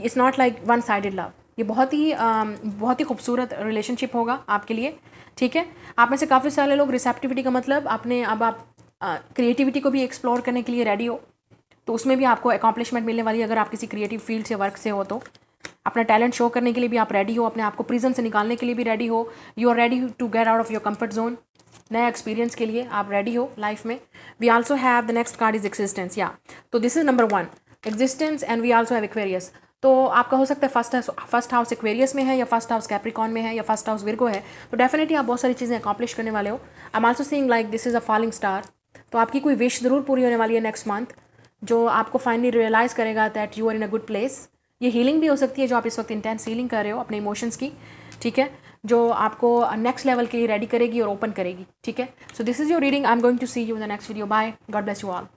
it's not like one sided love. ये बहुत ही खूबसूरत रिलेशनशिप होगा आपके लिए, ठीक है। आप में से काफ़ी सारे लोग रिसेप्टिविटी का मतलब अपने, अब आप क्रिएटिविटी को भी एक्सप्लोर करने के लिए रेडी हो, तो उसमें भी आपको अकॉम्प्लिशमेंट मिलने वाली है। अगर आप किसी क्रिएटिव फील्ड से, वर्क से हो, तो अपना टैलेंट शो करने के लिए भी आप रेडी हो, अपने आप को प्रिजन से निकालने के लिए भी रेडी हो। You are ready to get out of your comfort zone, नया एक्सपीरियंस के लिए आप रेडी हो लाइफ में। We also have the next card is existence, या तो this is number 1 existence, and we also have Aquarius. तो आपका हो सकता है फर्स्ट हाउस एक्वेरियस में है, या फर्स्ट हाउस कैप्रिकॉन में है, या फर्स्ट हाउस विर्गो है, तो डेफिनेटली आप बहुत सारी चीज़ें अकॉम्प्लिश करने वाले हो। आई am also seeing like this is a falling star, तो आपकी कोई विश ज़रूर पूरी होने वाली है नेक्स्ट मंथ, जो आपको फाइनली रियलाइज़ करेगा that you are in a good place. ये हीलिंग भी हो सकती है जो आप इस वक्त इंटेंस हीलिंग कर रहे हो अपने इमोशंस की, ठीक है, जो आपको नेक्स्ट लेवल के लिए रेडी करेगी और ओपन करेगी, ठीक है। So this is your reading. I am going to see you in the next video. Bye, God bless you all.